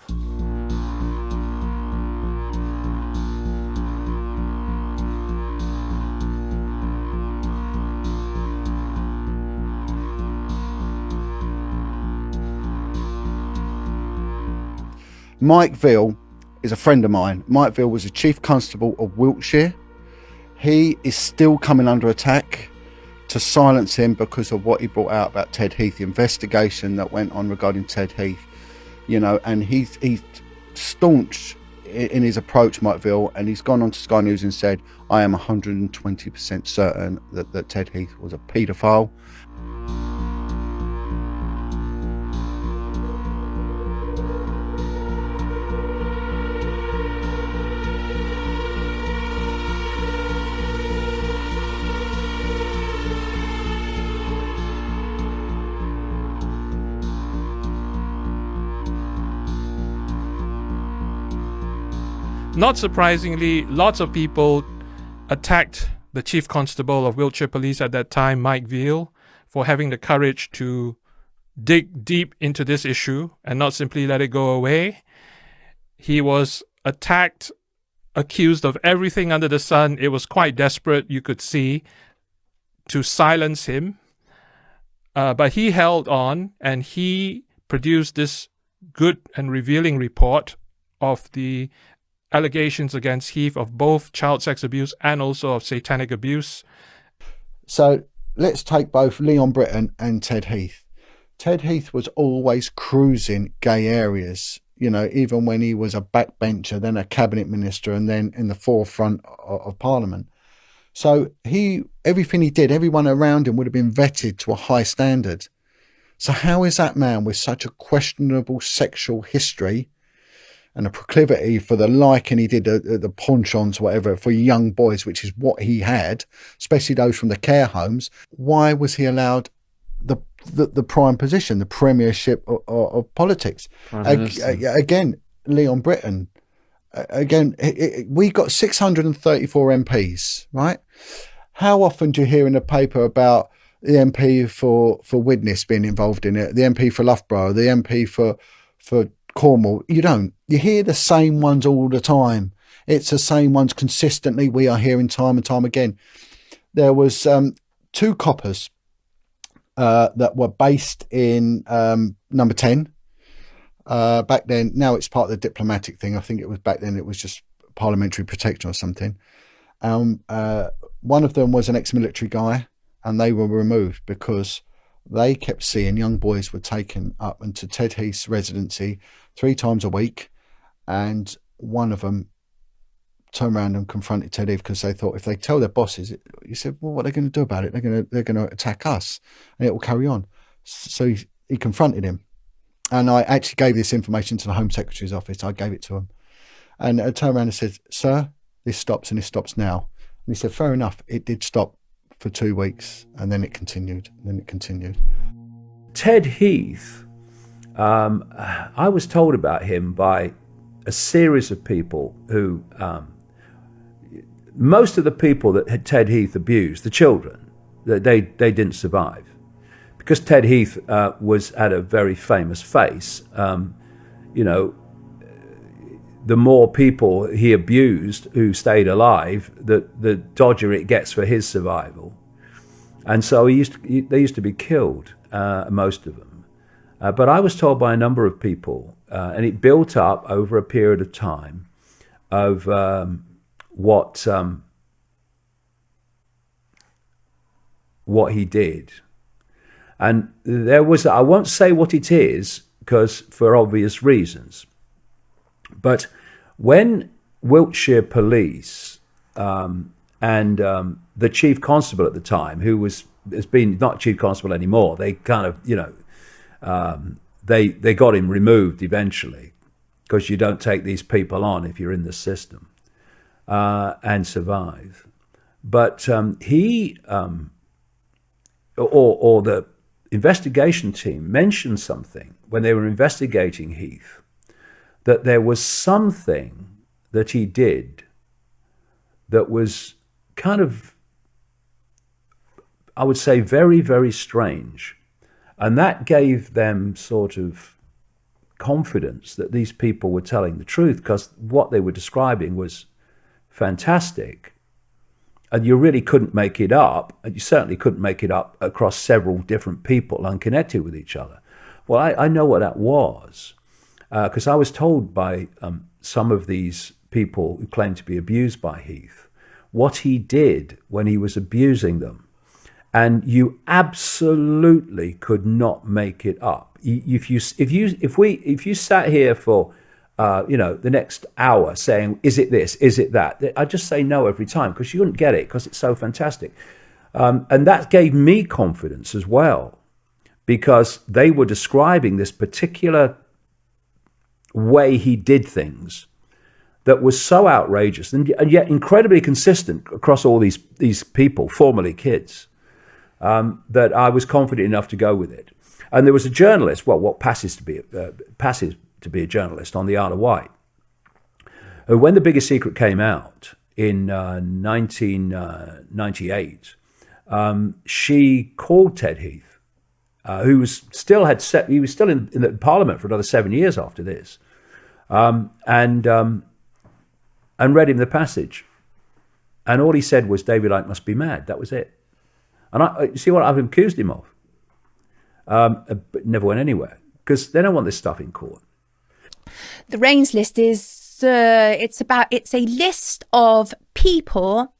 Mike Veal is a friend of mine. Mike Veal was a chief constable of Wiltshire. He is still coming under attack to silence him because of what he brought out about Ted Heath, the investigation that went on regarding Ted Heath, you know, and he's staunch in his approach, Mike Veal, and he's gone on to Sky News and said, I am 120% certain that Ted Heath was a paedophile. Not surprisingly, lots of people attacked the Chief Constable of Wiltshire Police at that time, Mike Veal, for having the courage to dig deep into this issue and not simply let it go away. He was attacked, accused of everything under the sun. It was quite desperate, you could see, to silence him. But he held on, and he produced this good and revealing report of the allegations against Heath of both child sex abuse and also of satanic abuse. So let's take both Leon Britton and Ted Heath. Ted Heath was always cruising gay areas, you know, even when he was a backbencher, then a cabinet minister, and then in the forefront of Parliament. So everything he did, everyone around him would have been vetted to a high standard. So how is that man with such a questionable sexual history and a proclivity for the liking he did, the penchants, whatever, for young boys, which is what he had, especially those from the care homes, why was he allowed the prime position, the premiership of politics? Again, Leon Britton. Again, we got 634 MPs, right? How often do you hear in the paper about the MP for Widnes being involved in it, the MP for Loughborough, the MP for Cornwall? You don't. You hear the same ones all the time. It's the same ones consistently we are hearing time and time again. There was 2 coppers that were based in number 10. Back then, now it's part of the diplomatic thing. I think it was back then, it was just parliamentary protection or something. One of them was an ex-military guy, and they were removed because they kept seeing young boys were taken up into Ted Heath's residency 3 times a week, and one of them turned around and confronted Ted Heath because they thought if they tell their bosses, he said, well, what are they going to do about it? They're going to attack us, and it will carry on. So he confronted him. And I actually gave this information to the Home Secretary's office. I gave it to him. And I turned around and said, sir, this stops, and this stops now. And he said, fair enough. It did stop for 2 weeks, and then it continued. Ted Heath, I was told about him by a series of people who, most of the people that Ted Heath abused, the children, they didn't survive. Because Ted Heath had a very famous face, you know, the more people he abused who stayed alive, the dodgier it gets for his survival. And so they used to be killed, most of them. But I was told by a number of people, and it built up over a period of time, of what he did. And there was, I won't say what it is, because for obvious reasons, but when Wiltshire Police and the chief constable at the time, who has been not chief constable anymore, they kind of, you know, they got him removed eventually, because you don't take these people on if you're in the system and survive. But he or the investigation team mentioned something when they were investigating Heath, that there was something that he did that was kind of, I would say, very, very strange. And that gave them sort of confidence that these people were telling the truth, because what they were describing was fantastic. And you really couldn't make it up, and you certainly couldn't make it up across several different people unconnected with each other. Well, I know what that was, because I was told by some of these people who claimed to be abused by Heath what he did when he was abusing them. And you absolutely could not make it up. If you sat here for the next hour saying, is it this, is it that? I just say no every time, because you wouldn't get it, because it's so fantastic. And that gave me confidence as well, because they were describing this particular way he did things that was so outrageous and yet incredibly consistent across all these people, formerly kids, that I was confident enough to go with it. And there was a journalist, well, what passes to be a journalist on the Isle of Wight, who, when The Biggest Secret came out in 1998, she called Ted Heath, who was still in the Parliament for another 7 years after this, and read him the passage. And all he said was, David Icke must be mad. That was it. And I see what I've accused him of. But never went anywhere because they don't want this stuff in court. The Rains list is it's a list of people,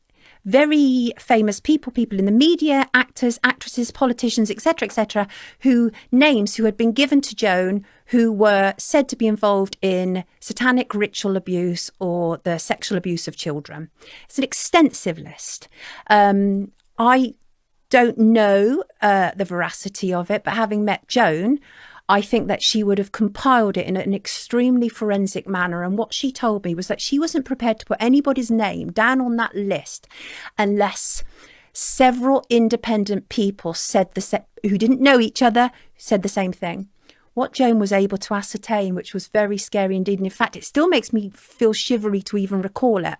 very famous people in the media, actors, actresses, politicians, etc., who had been given to Joan, who were said to be involved in satanic ritual abuse or the sexual abuse of children. It's an extensive list. I don't know the veracity of it, but having met Joan, I think that she would have compiled it in an extremely forensic manner. And what she told me was that she wasn't prepared to put anybody's name down on that list unless several independent people who didn't know each other said the same thing. What Joan was able to ascertain, which was very scary indeed, and in fact, it still makes me feel shivery to even recall it,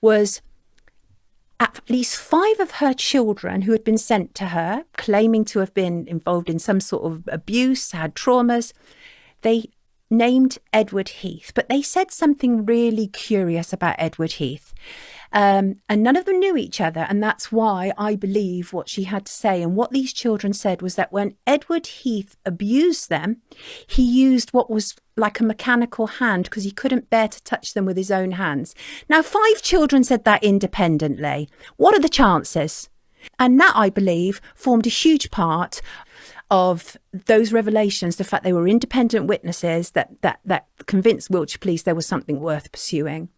was at least 5 of her children who had been sent to her, claiming to have been involved in some sort of abuse, had traumas, they named Edward Heath. But they said something really curious about Edward Heath. And none of them knew each other. And that's why I believe what she had to say. And what these children said was that when Edward Heath abused them, he used what was like a mechanical hand because he couldn't bear to touch them with his own hands. Now, 5 children said that independently. What are the chances? And that, I believe, formed a huge part of those revelations, the fact they were independent witnesses that convinced Wiltshire Police there was something worth pursuing.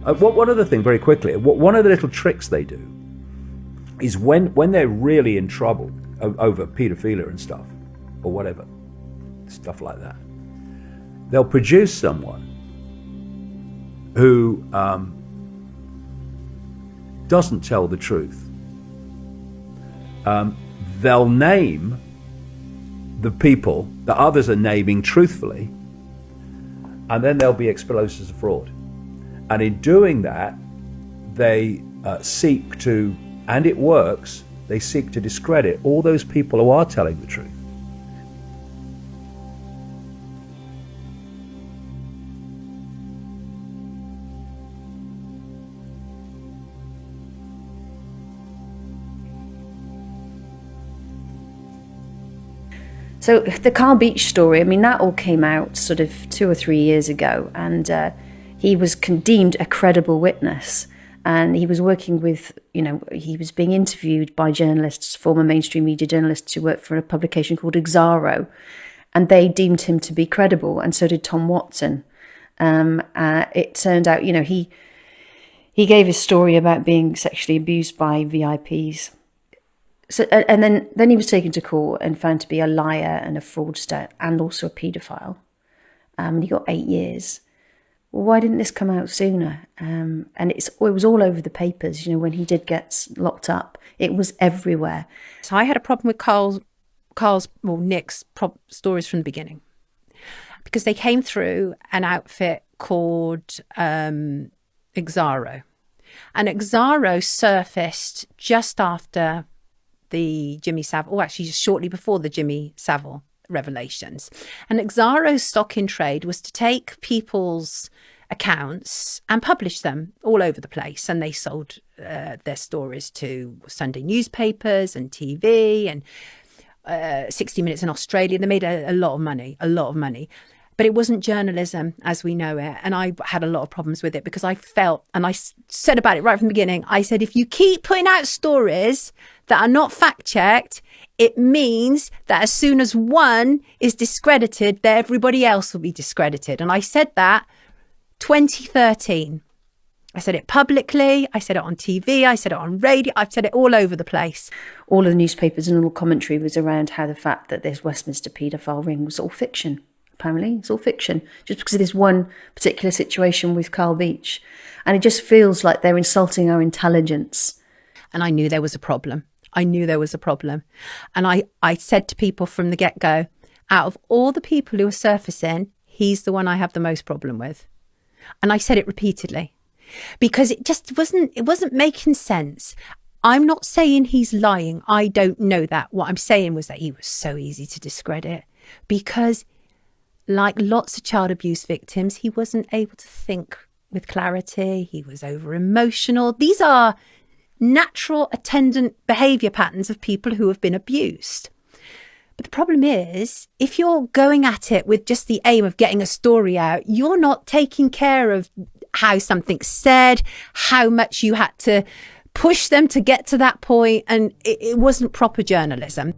One other thing, very quickly, one of the little tricks they do is when they're really in trouble over paedophilia and stuff, or whatever, stuff like that, they'll produce someone who doesn't tell the truth. They'll name the people that others are naming truthfully, and then they'll be exposed as a fraud. And in doing that, they seek to, and it works, they seek to discredit all those people who are telling the truth. So the Carl Beach story, I mean, that all came out sort of 2 or 3 years ago, and he was deemed a credible witness. And he was working with, he was being interviewed by journalists, former mainstream media journalists who worked for a publication called Exaro, and they deemed him to be credible, and so did Tom Watson. It turned out, he gave his story about being sexually abused by VIPs. So, and then he was taken to court and found to be a liar and a fraudster and also a paedophile. And he got 8 years. Well, why didn't this come out sooner? And it was all over the papers. When he did get locked up, it was everywhere. So I had a problem with Nick's stories from the beginning, because they came through an outfit called Exaro, and Exaro surfaced just after the Jimmy Savile, actually just shortly before the Jimmy Savile revelations. And Exaro's stock in trade was to take people's accounts and publish them all over the place. And they sold their stories to Sunday newspapers and TV and 60 Minutes in Australia. They made a lot of money. But it wasn't journalism as we know it. And I had a lot of problems with it because I felt, and I said about it right from the beginning, I said, if you keep putting out stories that are not fact-checked, it means that as soon as one is discredited, that everybody else will be discredited. And I said that 2013. I said it publicly, I said it on TV, I said it on radio, I've said it all over the place. All of the newspapers and all commentary was around how the fact that this Westminster paedophile ring was all fiction. Apparently, it's all fiction, just because of this one particular situation with Carl Beach. And it just feels like they're insulting our intelligence. And I knew there was a problem. And I said to people from the get-go, out of all the people who are surfacing, he's the one I have the most problem with. And I said it repeatedly, because it wasn't making sense. I'm not saying he's lying. I don't know that. What I'm saying was that he was so easy to discredit because, like lots of child abuse victims, he wasn't able to think with clarity. He was over emotional. These are natural attendant behaviour patterns of people who have been abused. But the problem is, if you're going at it with just the aim of getting a story out, you're not taking care of how something's said, how much you had to push them to get to that point, and it wasn't proper journalism.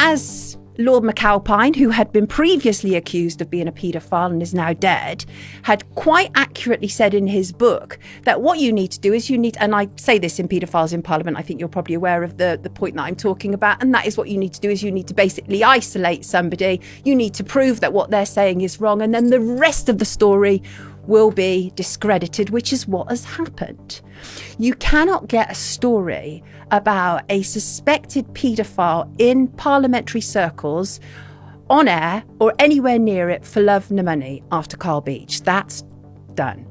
As Lord McAlpine, who had been previously accused of being a paedophile and is now dead, had quite accurately said in his book that what you need to do is and I say this in Paedophiles in Parliament, I think you're probably aware of the point that I'm talking about, and that is what you need to do is you need to basically isolate somebody, you need to prove that what they're saying is wrong, and then the rest of the story will be discredited, which is what has happened. You cannot get a story about a suspected paedophile in parliamentary circles on air or anywhere near it for love nor money after Carl Beach. That's done.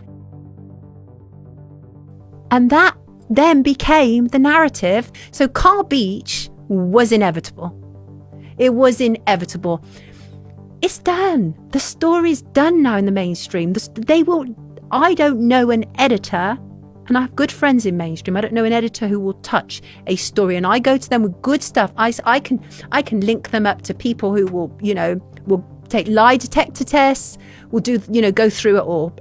And that then became the narrative. So Carl Beach was inevitable. It was inevitable. It's done. The story's done now in the mainstream. I don't know an editor, and I have good friends in mainstream. I don't know an editor who will touch a story, and I go to them with good stuff. I can link them up to people who will take lie detector tests, will go through it all,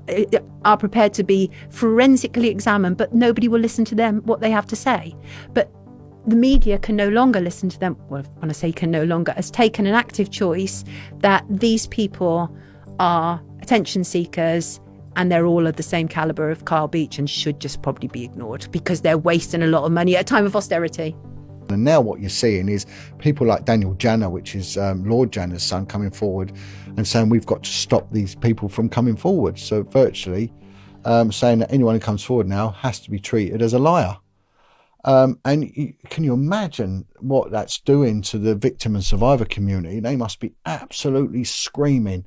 are prepared to be forensically examined, but nobody will listen to them, what they have to say. But the media can no longer listen to them. Well, when I say can no longer, has taken an active choice that these people are attention seekers and they're all of the same calibre of Carl Beach and should just probably be ignored because they're wasting a lot of money at a time of austerity. And now what you're seeing is people like Daniel Janner, which is Lord Janner's son, coming forward and saying we've got to stop these people from coming forward. So virtually saying that anyone who comes forward now has to be treated as a liar. Can you imagine what that's doing to the victim and survivor community? They must be absolutely screaming.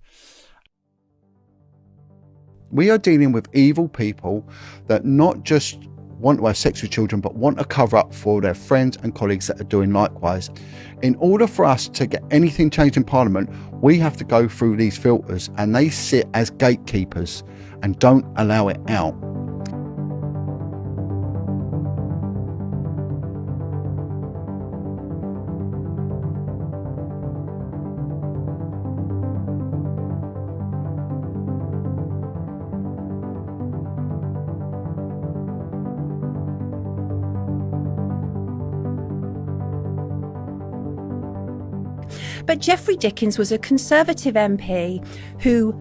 We are dealing with evil people that not just want to have sex with children, but want to cover up for their friends and colleagues that are doing likewise. In order for us to get anything changed in Parliament, we have to go through these filters, and they sit as gatekeepers and don't allow it out. But Geoffrey Dickens was a Conservative MP who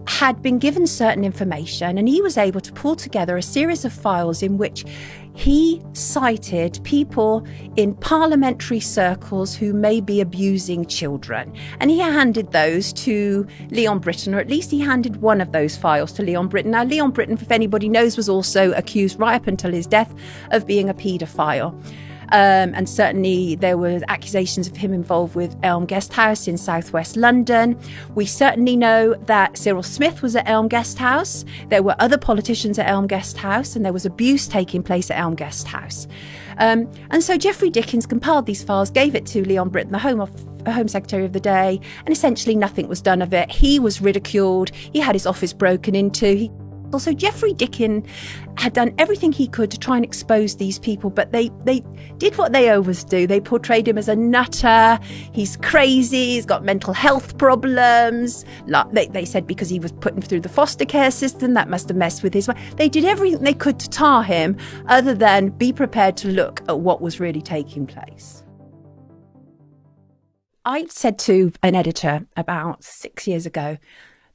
had been given certain information, and he was able to pull together a series of files in which he cited people in parliamentary circles who may be abusing children. And he handed those to Leon Brittan, or at least he handed one of those files to Leon Brittan. Now, Leon Brittan, if anybody knows, was also accused right up until his death of being a paedophile. And certainly there were accusations of him involved with Elm Guest House in southwest London. We certainly know that Cyril Smith was at Elm Guest House. There were other politicians at Elm Guest House, and there was abuse taking place at Elm Guest House. And so Geoffrey Dickens compiled these files, gave it to Leon Brittan, the Home Secretary of the day, and essentially nothing was done of it. He was ridiculed. He had his office broken into. Also, Geoffrey Dickens had done everything he could to try and expose these people, but they did what they always do. They portrayed him as a nutter. He's crazy. He's got mental health problems. They said because he was put him through the foster care system, that must have messed with his mind. They did everything they could to tar him, other than be prepared to look at what was really taking place. I said to an editor about 6 years ago,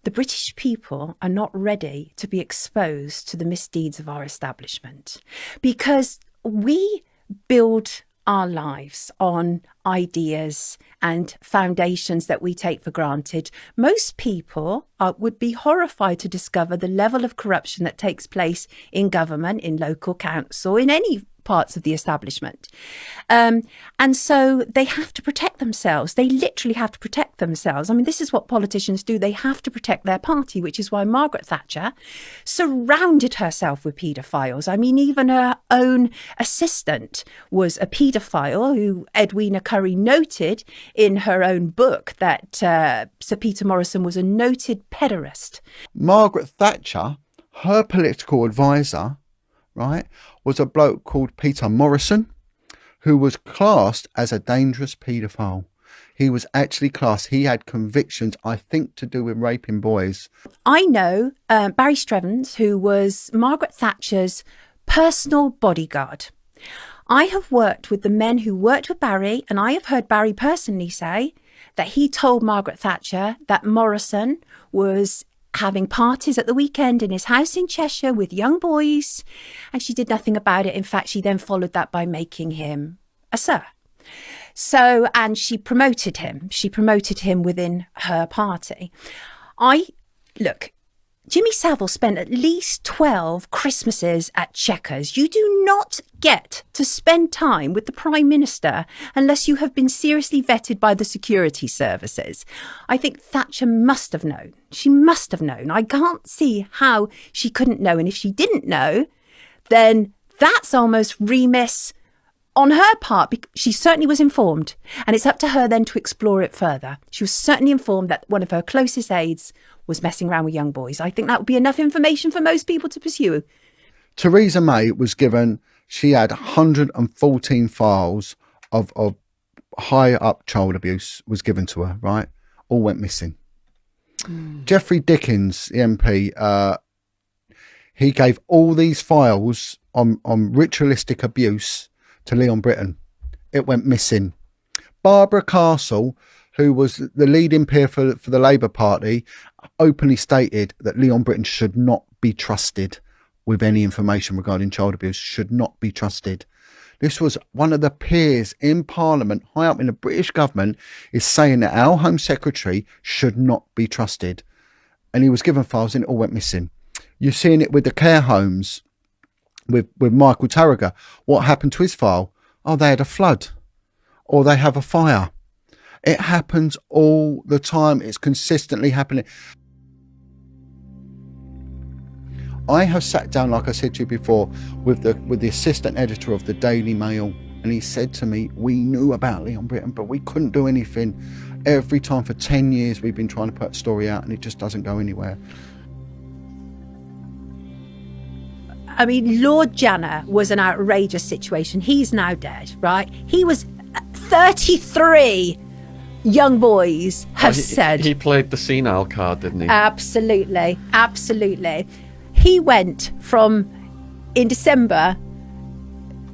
the British people are not ready to be exposed to the misdeeds of our establishment, because we build our lives on ideas and foundations that we take for granted, most people would be horrified to discover the level of corruption that takes place in government, in local council, in any parts of the establishment. And so they have to protect themselves. They literally have to protect themselves. I mean, this is what politicians do. They have to protect their party, which is why Margaret Thatcher surrounded herself with paedophiles. I mean, even her own assistant was a paedophile, who Edwina Currie noted in her own book that Sir Peter Morrison was a noted pederast. Margaret Thatcher, her political advisor, right, was a bloke called Peter Morrison, who was classed as a dangerous paedophile. He was actually classed, he had convictions, I think, to do with raping boys. I know Barry Strevens, who was Margaret Thatcher's personal bodyguard. I have worked with the men who worked with Barry, and I have heard Barry personally say that he told Margaret Thatcher that Morrison was having parties at the weekend in his house in Cheshire with young boys, and she did nothing about it. In fact, she then followed that by making him a sir. So, and she promoted him. She promoted him within her party. Look, Jimmy Savile spent at least 12 Christmases at Chequers. You do not get to spend time with the Prime Minister unless you have been seriously vetted by the security services. I think Thatcher must have known. She must have known. I can't see how she couldn't know. And if she didn't know, then that's almost remiss on her part, because she certainly was informed. And it's up to her then to explore it further. She was certainly informed that one of her closest aides was messing around with young boys. I think that would be enough information for most people to pursue. Theresa May was given, she had 114 files of high up child abuse was given to her, right? All went missing. Geoffrey Dickens, the MP, he gave all these files on ritualistic abuse to Leon Britton. It went missing. Barbara Castle, who was the leading peer for the Labour Party, openly stated that Leon Britton should not be trusted with any information regarding child abuse, should not be trusted. This was one of the peers in Parliament, high up in the British government, is saying that our Home Secretary should not be trusted. And he was given files and it all went missing. You're seeing it with the care homes, with Michael Tarrager. What happened to his file? Oh, they had a flood, or they have a fire. It happens all the time. It's consistently happening. I have sat down, like I said to you before, with the assistant editor of the Daily Mail, and he said to me, we knew about Leon Britton, but we couldn't do anything. Every time for 10 years we've been trying to put a story out and it just doesn't go anywhere. I mean, Lord Janner was an outrageous situation. He's now dead, right? He was 33 young boys have said. He played the senile card, didn't he? Absolutely. Absolutely. He went from, in December,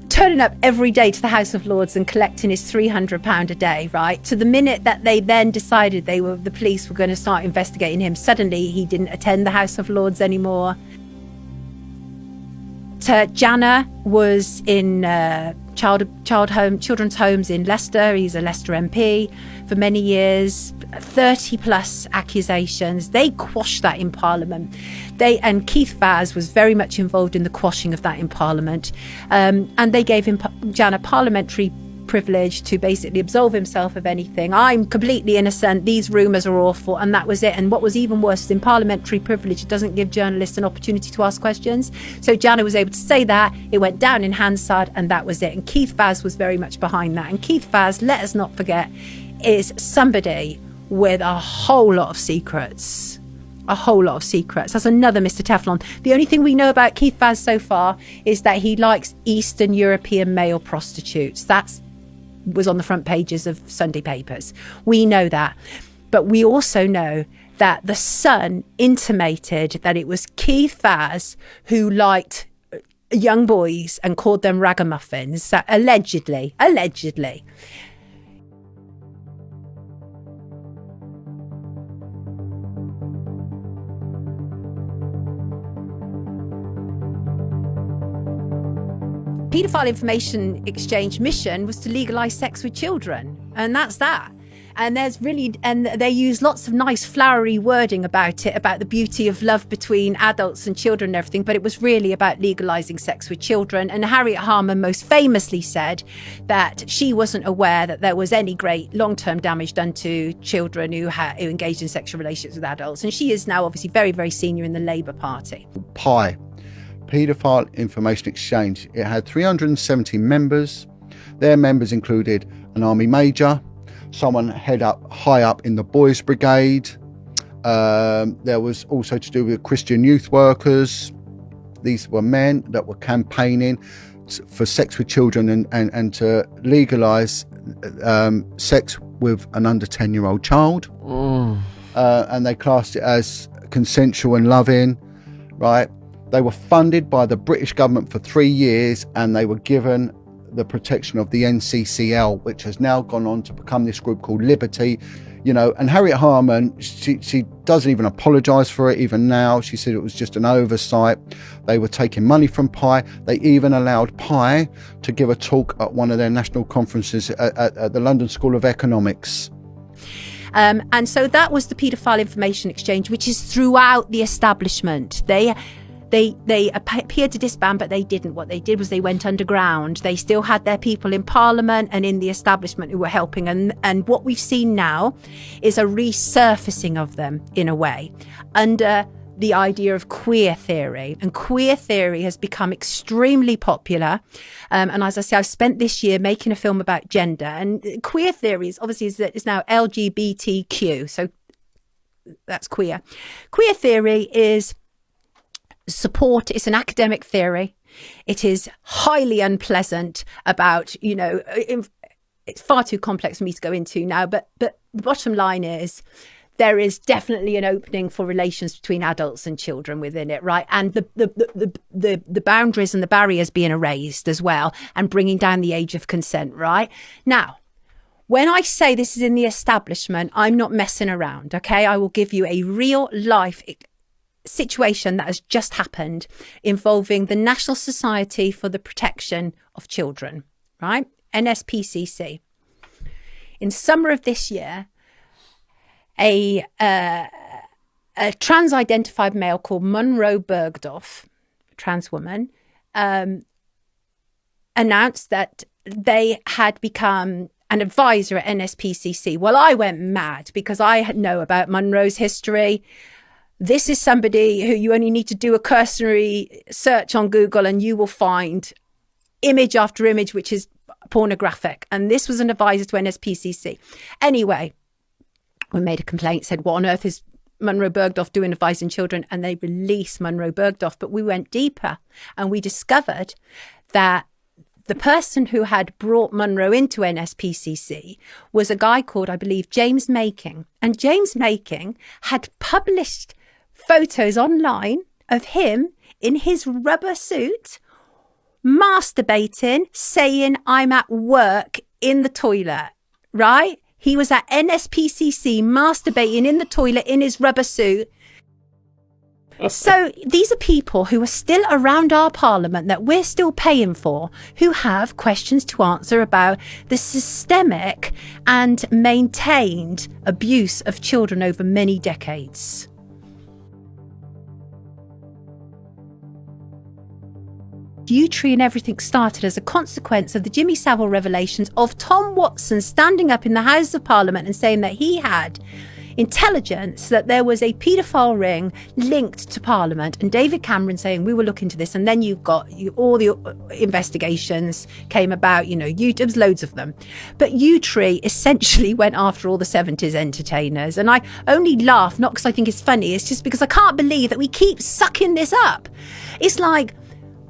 turning up every day to the House of Lords and collecting his £300 a day, right? To the minute that they then decided the police were going to start investigating him, suddenly he didn't attend the House of Lords anymore. Janner was in children's homes in Leicester. He's a Leicester MP for many years. 30 plus accusations. They quashed that in Parliament. And Keith Vaz was very much involved in the quashing of that in Parliament. And they gave him Janner parliamentary privilege to basically absolve himself of anything. I'm completely innocent. These rumours are awful. And that was it. And what was even worse is in parliamentary privilege, it doesn't give journalists an opportunity to ask questions. So Janner was able to say that. It went down in Hansard and that was it. And Keith Vaz was very much behind that. And Keith Vaz, let us not forget, is somebody with a whole lot of secrets. A whole lot of secrets. That's another Mr. Teflon. The only thing we know about Keith Vaz so far is that he likes Eastern European male prostitutes. That was on the front pages of Sunday papers. We know that. But we also know that the Sun intimated that it was Keith Vaz who liked young boys and called them ragamuffins. Allegedly. paedophile information exchange mission was to legalize sex with children, and that's that. And they use lots of nice flowery wording about it, about the beauty of love between adults and children and everything, but it was really about legalizing sex with children. And Harriet Harman most famously said that she wasn't aware that there was any great long-term damage done to children who engaged in sexual relationships with adults. And she is now obviously very, very senior in the Labour Party. PI, Paedophile Information Exchange. It had 370 members. Their members included an army major, someone high up in the boys brigade. There was also to do with Christian youth workers. These were men that were campaigning for sex with children and to legalise sex with an under 10-year-old child. And they classed it as consensual and loving, right? They were funded by the British government for 3 years, and they were given the protection of the NCCL, which has now gone on to become this group called Liberty. And Harriet Harman, she doesn't even apologise for it even now. She said it was just an oversight. They were taking money from PI. They even allowed PI to give a talk at one of their national conferences at the London School of Economics. And so that was the Paedophile Information Exchange, which is throughout the establishment. They appeared to disband, but they didn't. What they did was they went underground. They still had their people in Parliament and in the establishment who were helping. And what we've seen now is a resurfacing of them, in a way, under the idea of queer theory. And queer theory has become extremely popular. And as I say, I've spent this year making a film about gender. And queer theory is now LGBTQ. So that's queer. Queer theory is it's an academic theory. It is highly unpleasant about, it's far too complex for me to go into now, but the bottom line is there is definitely an opening for relations between adults and children within it, right? And the boundaries and the barriers being erased as well, and bringing down the age of consent, right? Now, when I say this is in the establishment, I'm not messing around, okay? I will give you a real life situation that has just happened involving the National Society for the Protection of Children, right? NSPCC. In summer of this year, a trans-identified male called Munro Bergdorf, a trans woman, announced that they had become an advisor at NSPCC. Well, I went mad because I know about Munro's history. This is somebody who you only need to do a cursory search on Google and you will find image after image, which is pornographic. And this was an advisor to NSPCC. Anyway, we made a complaint, said, what on earth is Munro Bergdorf doing advising children? And they released Munro Bergdorf. But we went deeper and we discovered that the person who had brought Munro into NSPCC was a guy called, I believe, James Making. And James Making had published photos online of him in his rubber suit, masturbating, saying, I'm at work in the toilet, right? He was at NSPCC masturbating in the toilet in his rubber suit. So these are people who are still around our parliament that we're still paying for, who have questions to answer about the systemic and maintained abuse of children over many decades. Bitchute and everything started as a consequence of the Jimmy Savile revelations of Tom Watson standing up in the House of Parliament and saying that he had intelligence that there was a paedophile ring linked to Parliament, and David Cameron saying we will look into this. And then you've got all the investigations came about, there's loads of them. But Bitchute essentially went after all the 70s entertainers. And I only laugh, not because I think it's funny, it's just because I can't believe that we keep sucking this up. It's like,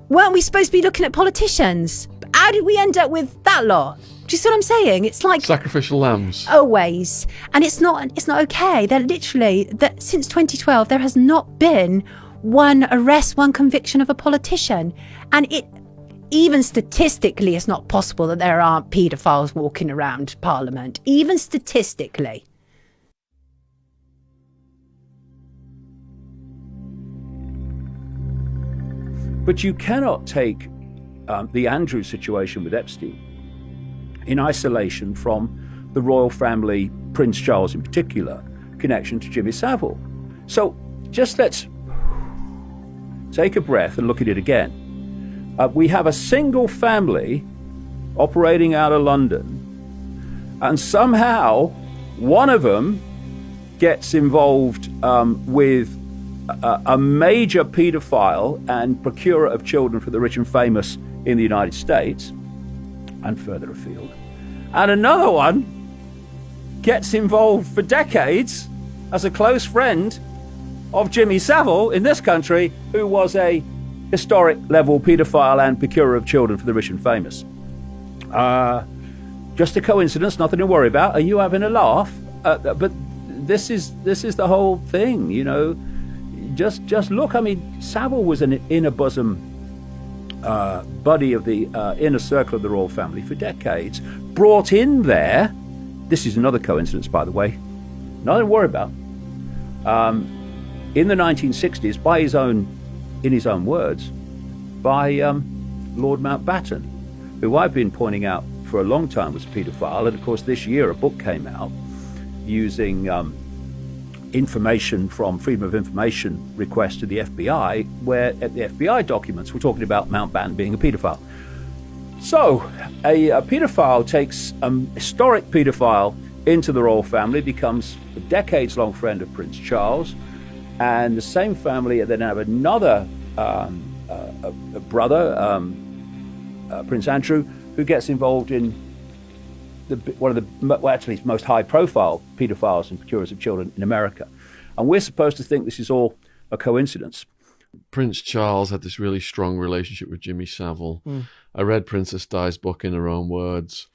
weren't we supposed to be looking at politicians? How did we end up with that lot? Do you see what I'm saying? It's like sacrificial lambs. Always. And it's not okay. They're literally, since 2012, there has not been one arrest, one conviction of a politician. And even statistically, it's not possible that there aren't paedophiles walking around Parliament. Even statistically. But you cannot take the Andrew situation with Epstein in isolation from the royal family, Prince Charles in particular, connection to Jimmy Savile. So just let's take a breath and look at it again. We have a single family operating out of London, and somehow one of them gets involved with a major paedophile and procurer of children for the rich and famous in the United States and further afield. And another one gets involved for decades as a close friend of Jimmy Savile in this country, who was a historic level paedophile and procurer of children for the rich and famous. Just a coincidence, nothing to worry about. Are you having a laugh? But this is the whole thing, you know. Just look. I mean, Savile was an inner bosom buddy of the inner circle of the royal family for decades. Brought in there. This is another coincidence, by the way. Nothing to worry about. In the 1960s, in his own words, by Lord Mountbatten, who I've been pointing out for a long time was a paedophile. And of course, this year a book came out using information from Freedom of Information requests to the FBI, where the FBI documents were talking about Mountbatten being a paedophile. So a paedophile takes a historic paedophile into the royal family, becomes a decades-long friend of Prince Charles, and the same family then have another a brother, Prince Andrew, who gets involved in one of the most high-profile paedophiles and procurers of children in America. And we're supposed to think this is all a coincidence. Prince Charles had this really strong relationship with Jimmy Savile. I read Princess Di's book in her own words,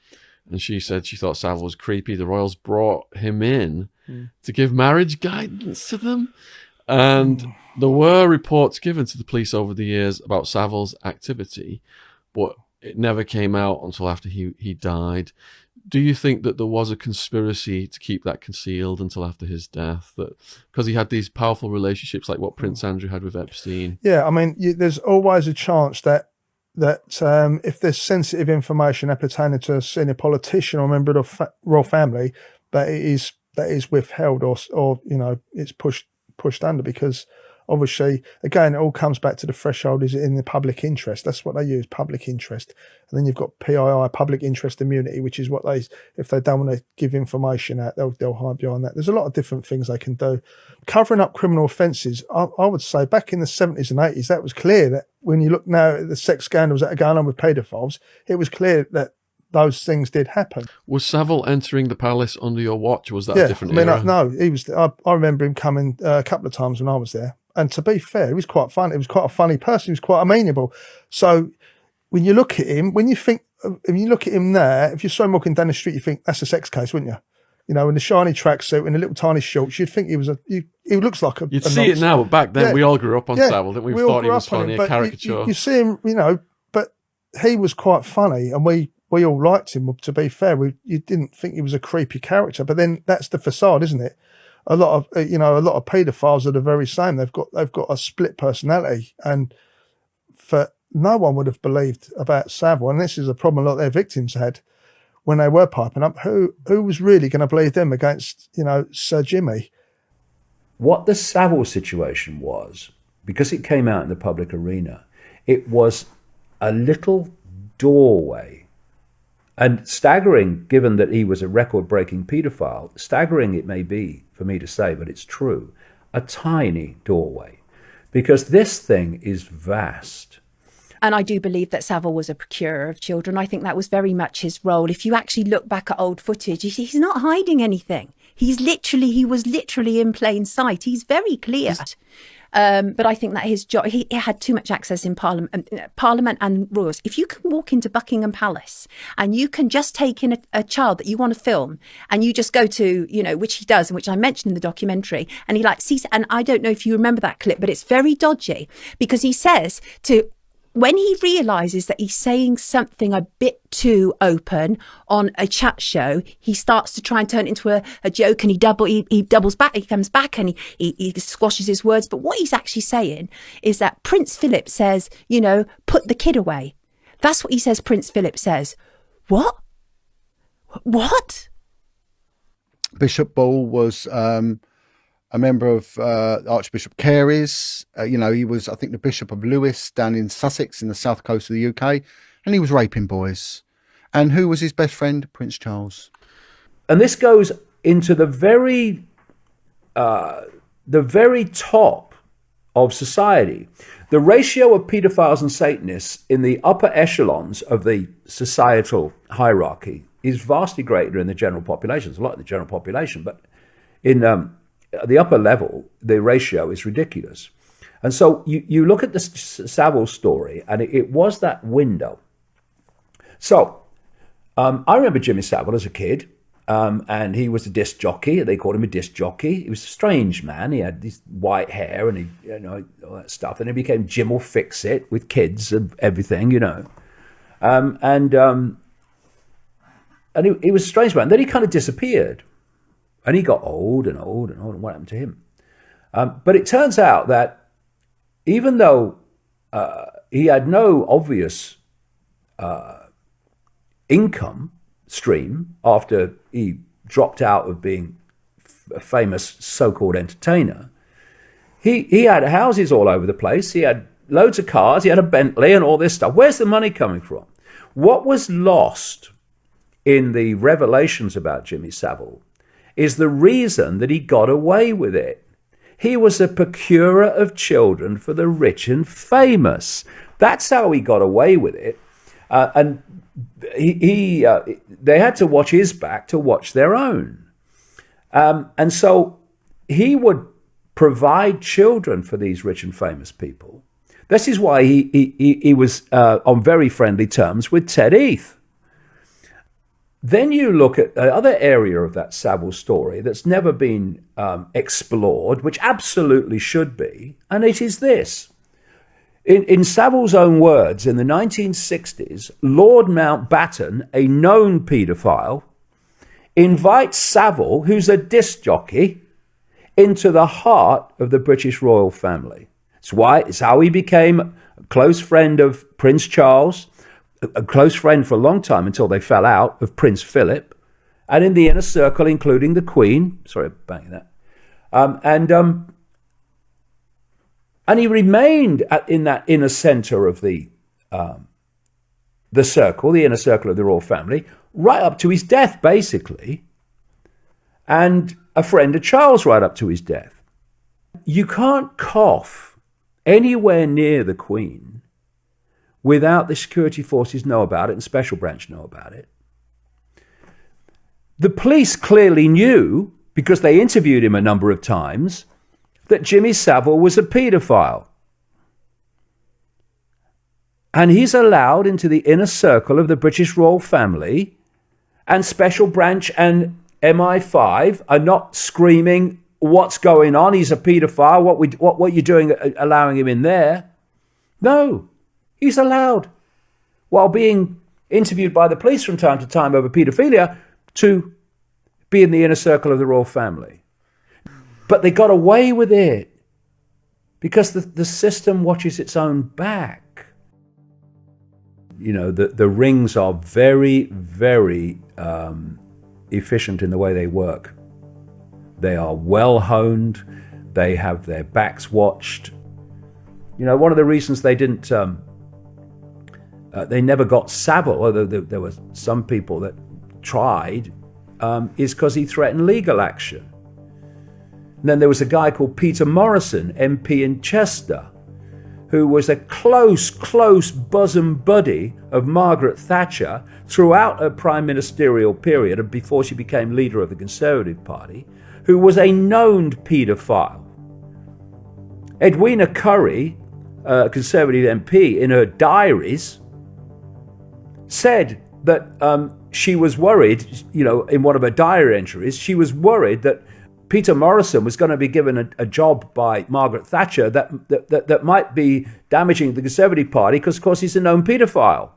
and she said she thought Savile was creepy. The royals brought him in to give marriage guidance to them. And there were reports given to the police over the years about Savile's activity, but it never came out until after he died. Do you think that there was a conspiracy to keep that concealed until after his death? That because he had these powerful relationships like what Prince Andrew had with Epstein? Yeah, I mean, there's always a chance that if there's sensitive information appertaining to a senior politician or member of the royal family, that is withheld or you know, it's pushed under, because obviously, again, it all comes back to the threshold, is it in the public interest? That's what they use, public interest. And then you've got PII, public interest immunity, which is what if they don't want to give information out, they'll hide behind that. There's a lot of different things they can do. Covering up criminal offences, I would say back in the 70s and 80s, that was clear that when you look now at the sex scandals that are going on with paedophiles, it was clear that those things did happen. Was Savile entering the palace under your watch? Was that a different era? No, he was. I remember him coming a couple of times when I was there. And to be fair, he was quite fun. He was quite a funny person. He was quite amenable. So when you look at him, when you look at him there, if you saw him walking down the street, you think that's a sex case, wouldn't you? You know, in the shiny tracksuit and the little tiny shorts, you'd think he looks like a. You'd see it now, but back then we all grew up on Savile, didn't we? We thought he was funny, a caricature. You see him, you know, but he was quite funny, and we all liked him. To be fair, you didn't think he was a creepy character, but then that's the facade, isn't it? A lot of paedophiles are the very same. They've got a split personality, and for no one would have believed about Savile, and this is a problem a lot of their victims had when they were piping up. Who was really going to believe them against, you know, Sir Jimmy? What the Savile situation was, because it came out in the public arena, it was a little doorway. And staggering, given that he was a record-breaking paedophile, staggering it may be for me to say, but it's true, a tiny doorway, because this thing is vast. And I do believe that Savile was a procurer of children. I think that was very much his role. If you actually look back at old footage, he's not hiding anything. He was literally in plain sight. He's very clear. But I think that his job, he had too much access in Parliament and royals. If you can walk into Buckingham Palace and you can just take in a child that you want to film, and you just go to, you know, which he does, and which I mentioned in the documentary, and he sees, and I don't know if you remember that clip, but it's very dodgy, because he says when he realises that he's saying something a bit too open on a chat show, he starts to try and turn it into a joke, and he doubles back, he comes back, and he squashes his words. But what he's actually saying is that Prince Philip says, you know, put the kid away. That's what he says Prince Philip says. What? What? Bishop Ball was a member of Archbishop Carey's. He was, I think, the Bishop of Lewes down in Sussex in the south coast of the UK, and he was raping boys. And who was his best friend? Prince Charles. And this goes into the very top of society. The ratio of paedophiles and Satanists in the upper echelons of the societal hierarchy is vastly greater in the general population. It's a lot in the general population, but in the upper level, the ratio is ridiculous. And so you look at the Savile story, and it was that window. So I remember Jimmy Savile as a kid, and he was a disc jockey. They called him a disc jockey. He was a strange man. He had this white hair and all that stuff. And he became Jim'll Fix It with kids and everything, And he was a strange man. Then he kind of disappeared, and he got old and old and old. And what happened to him? But it turns out that even though he had no obvious income stream after he dropped out of being a famous so-called entertainer, he had houses all over the place. He had loads of cars. He had a Bentley and all this stuff. Where's the money coming from? What was lost in the revelations about Jimmy Savile is the reason that he got away with it. He was a procurer of children for the rich and famous. That's how he got away with it. And they had to watch his back to watch their own. And so he would provide children for these rich and famous people. This is why he was on very friendly terms with Ted Heath. Then you look at the other area of that Savile story that's never been explored, which absolutely should be, and it is this. In Savile's own words, in the 1960s, Lord Mountbatten, a known paedophile, invites Savile, who's a disc jockey, into the heart of the British royal family. It's how he became a close friend of Prince Charles, a close friend for a long time until they fell out, of Prince Philip, and in the inner circle, including the Queen. Sorry, banging that. And he remained in that inner centre of the circle, the inner circle of the royal family, right up to his death, basically, and a friend of Charles right up to his death. You can't cough anywhere near the Queen without the security forces know about it and special branch know about it. The police clearly knew, because they interviewed him a number of times, that Jimmy Savile was a paedophile. And he's allowed into the inner circle of the British royal family, and special branch and MI5 are not screaming, what's going on? He's a paedophile. What are you doing allowing him in there? No, he's allowed, while being interviewed by the police from time to time over paedophilia, to be in the inner circle of the royal family. But they got away with it because the system watches its own back. The rings are very, very efficient in the way they work. They are well honed. They have their backs watched. One of the reasons they didn't, they never got Savile, although there were some people that tried, is because he threatened legal action. And then there was a guy called Peter Morrison, MP in Chester, who was a close bosom buddy of Margaret Thatcher throughout her prime ministerial period and before she became leader of the Conservative Party, who was a known paedophile. Edwina Currie, a Conservative MP, in her diaries, said that she was worried, in one of her diary entries, she was worried that Peter Morrison was going to be given a job by Margaret Thatcher that might be damaging the Conservative Party because, of course, he's a known paedophile.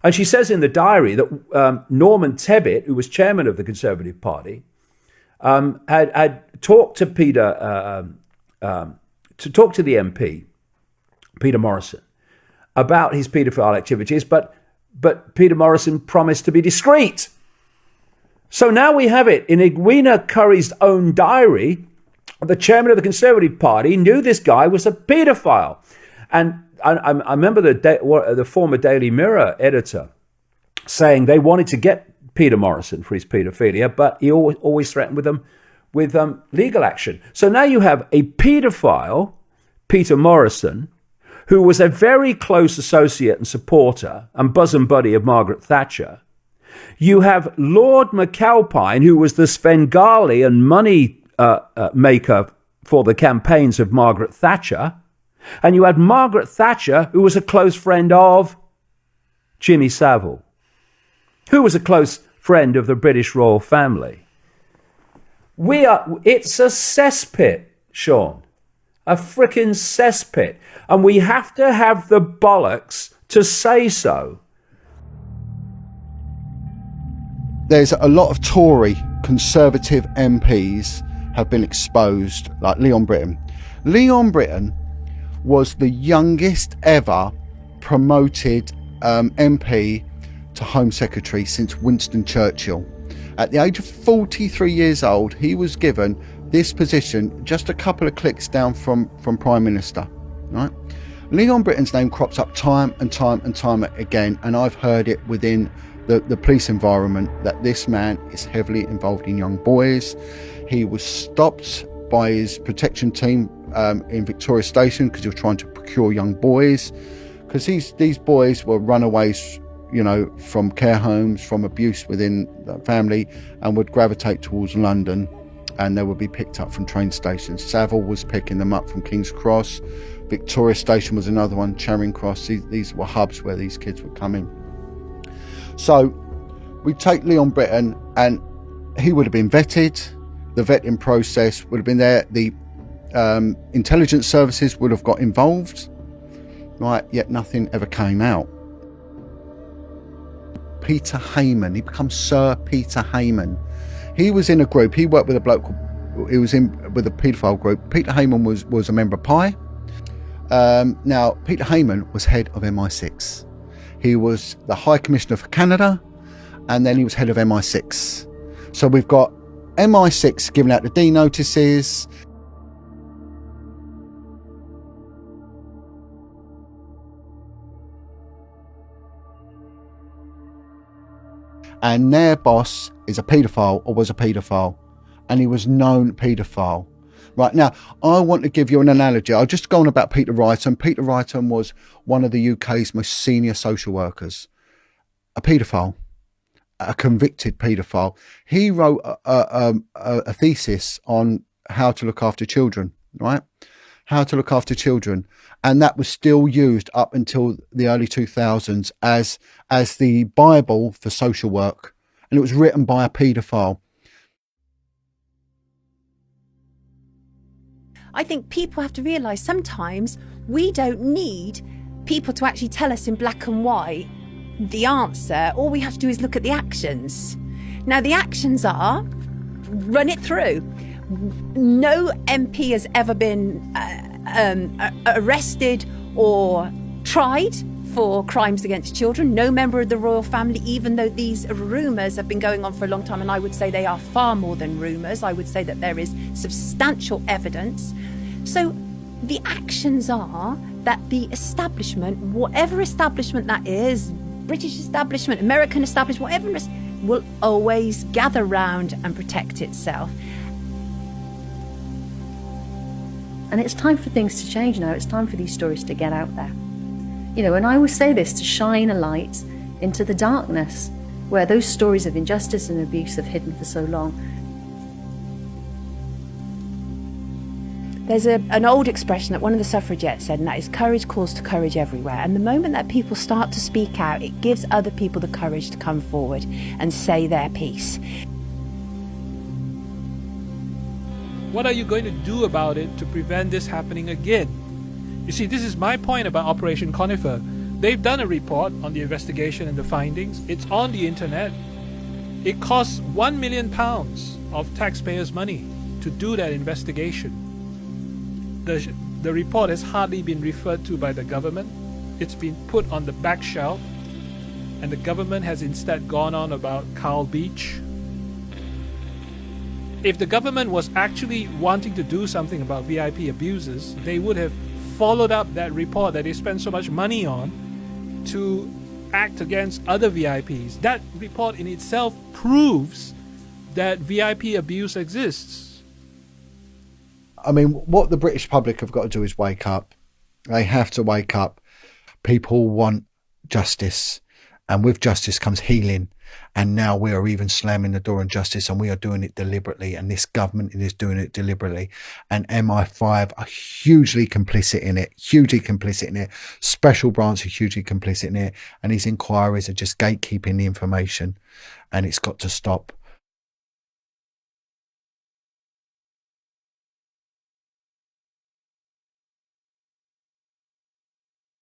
And she says in the diary that Norman Tebbit, who was chairman of the Conservative Party, had talked to to talk to the MP, Peter Morrison, about his paedophile activities, but Peter Morrison promised to be discreet. So now we have it in Edwina Curry's own diary. The chairman of the Conservative Party knew this guy was a paedophile. And I remember the former Daily Mirror editor saying they wanted to get Peter Morrison for his paedophilia, but he always threatened with legal action. So now you have a paedophile, Peter Morrison, who was a very close associate and supporter and bosom buddy of Margaret Thatcher. You have Lord McAlpine, who was the Svengali and money maker for the campaigns of Margaret Thatcher. And you had Margaret Thatcher, who was a close friend of Jimmy Savile, who was a close friend of the British royal family. It's a cesspit, Sean. A frickin' cesspit. And we have to have the bollocks to say so. There's a lot of Tory Conservative MPs have been exposed, like Leon Britton. Leon Britton was the youngest ever promoted MP to Home Secretary since Winston Churchill. At the age of 43 years old, he was given this position just a couple of clicks down from Prime Minister. Right? Leon Britton's name crops up time and time again, and I've heard it within the police environment that this man is heavily involved in young boys. He was stopped by his protection team in Victoria Station because he was trying to procure young boys, because these boys were runaways, you know, from care homes, from abuse within the family, and would gravitate towards London, and they would be picked up from train stations. Savile was picking them up from King's Cross. Victoria Station was another one, Charing Cross. These were hubs where these kids would come in. So we take Leon Britton, and he would have been vetted. The vetting process would have been there. The intelligence services would have got involved, right? Yet nothing ever came out. Peter Heyman, he becomes Sir Peter Heyman. He was in a group. He worked with a bloke. He was with a paedophile group. Peter Heyman was a member of PI. Now Peter Heyman was head of MI6. He was the High Commissioner for Canada, and then he was head of MI6. So we've got MI6 giving out the D notices. And their boss is a paedophile, or was a paedophile, and he was known paedophile. Right, now, I want to give you an analogy. I'll just go on about Peter Wrighton. Peter Wrighton was one of the UK's most senior social workers, a paedophile, a convicted paedophile. He wrote a thesis on how to look after children, right? How to look after children. And that was still used up until the early 2000s as the Bible for social work. And it was written by a paedophile. I think people have to realise sometimes we don't need people to actually tell us in black and white the answer. All we have to do is look at the actions. Now, the actions are, run it through. No MP has ever been arrested or tried for crimes against children. No member of the royal family, even though these rumours have been going on for a long time, and I would say they are far more than rumours. I would say that there is substantial evidence. So the actions are that the establishment, whatever establishment that is, British establishment, American establishment, whatever it is, will always gather round and protect itself. And it's time for things to change now. It's time for these stories to get out there. You know, and I always say this, to shine a light into the darkness where those stories of injustice and abuse have hidden for so long. There's an old expression that one of the suffragettes said, and that is courage calls to courage everywhere. And the moment that people start to speak out, it gives other people the courage to come forward and say their piece. What are you going to do about it to prevent this happening again? You see, this is my point about Operation Conifer. They've done a report on the investigation and the findings. It's on the internet. It costs £1 million of taxpayers' money to do that investigation. The report has hardly been referred to by the government. it's been put on the back shelf, and the government has instead gone on about Carl Beach. If the government was actually wanting to do something about VIP abuses, they would have followed up that report that they spent so much money on to act against other VIPs. That report in itself proves that VIP abuse exists. I mean, what the British public have got to do is wake up. They have to wake up. People want justice, and with justice comes healing. And now we are even slamming the door on justice, and we are doing it deliberately, and this government is doing it deliberately. And MI5 are hugely complicit in it, Special branch are hugely complicit in it, and these inquiries are just gatekeeping the information, and it's got to stop.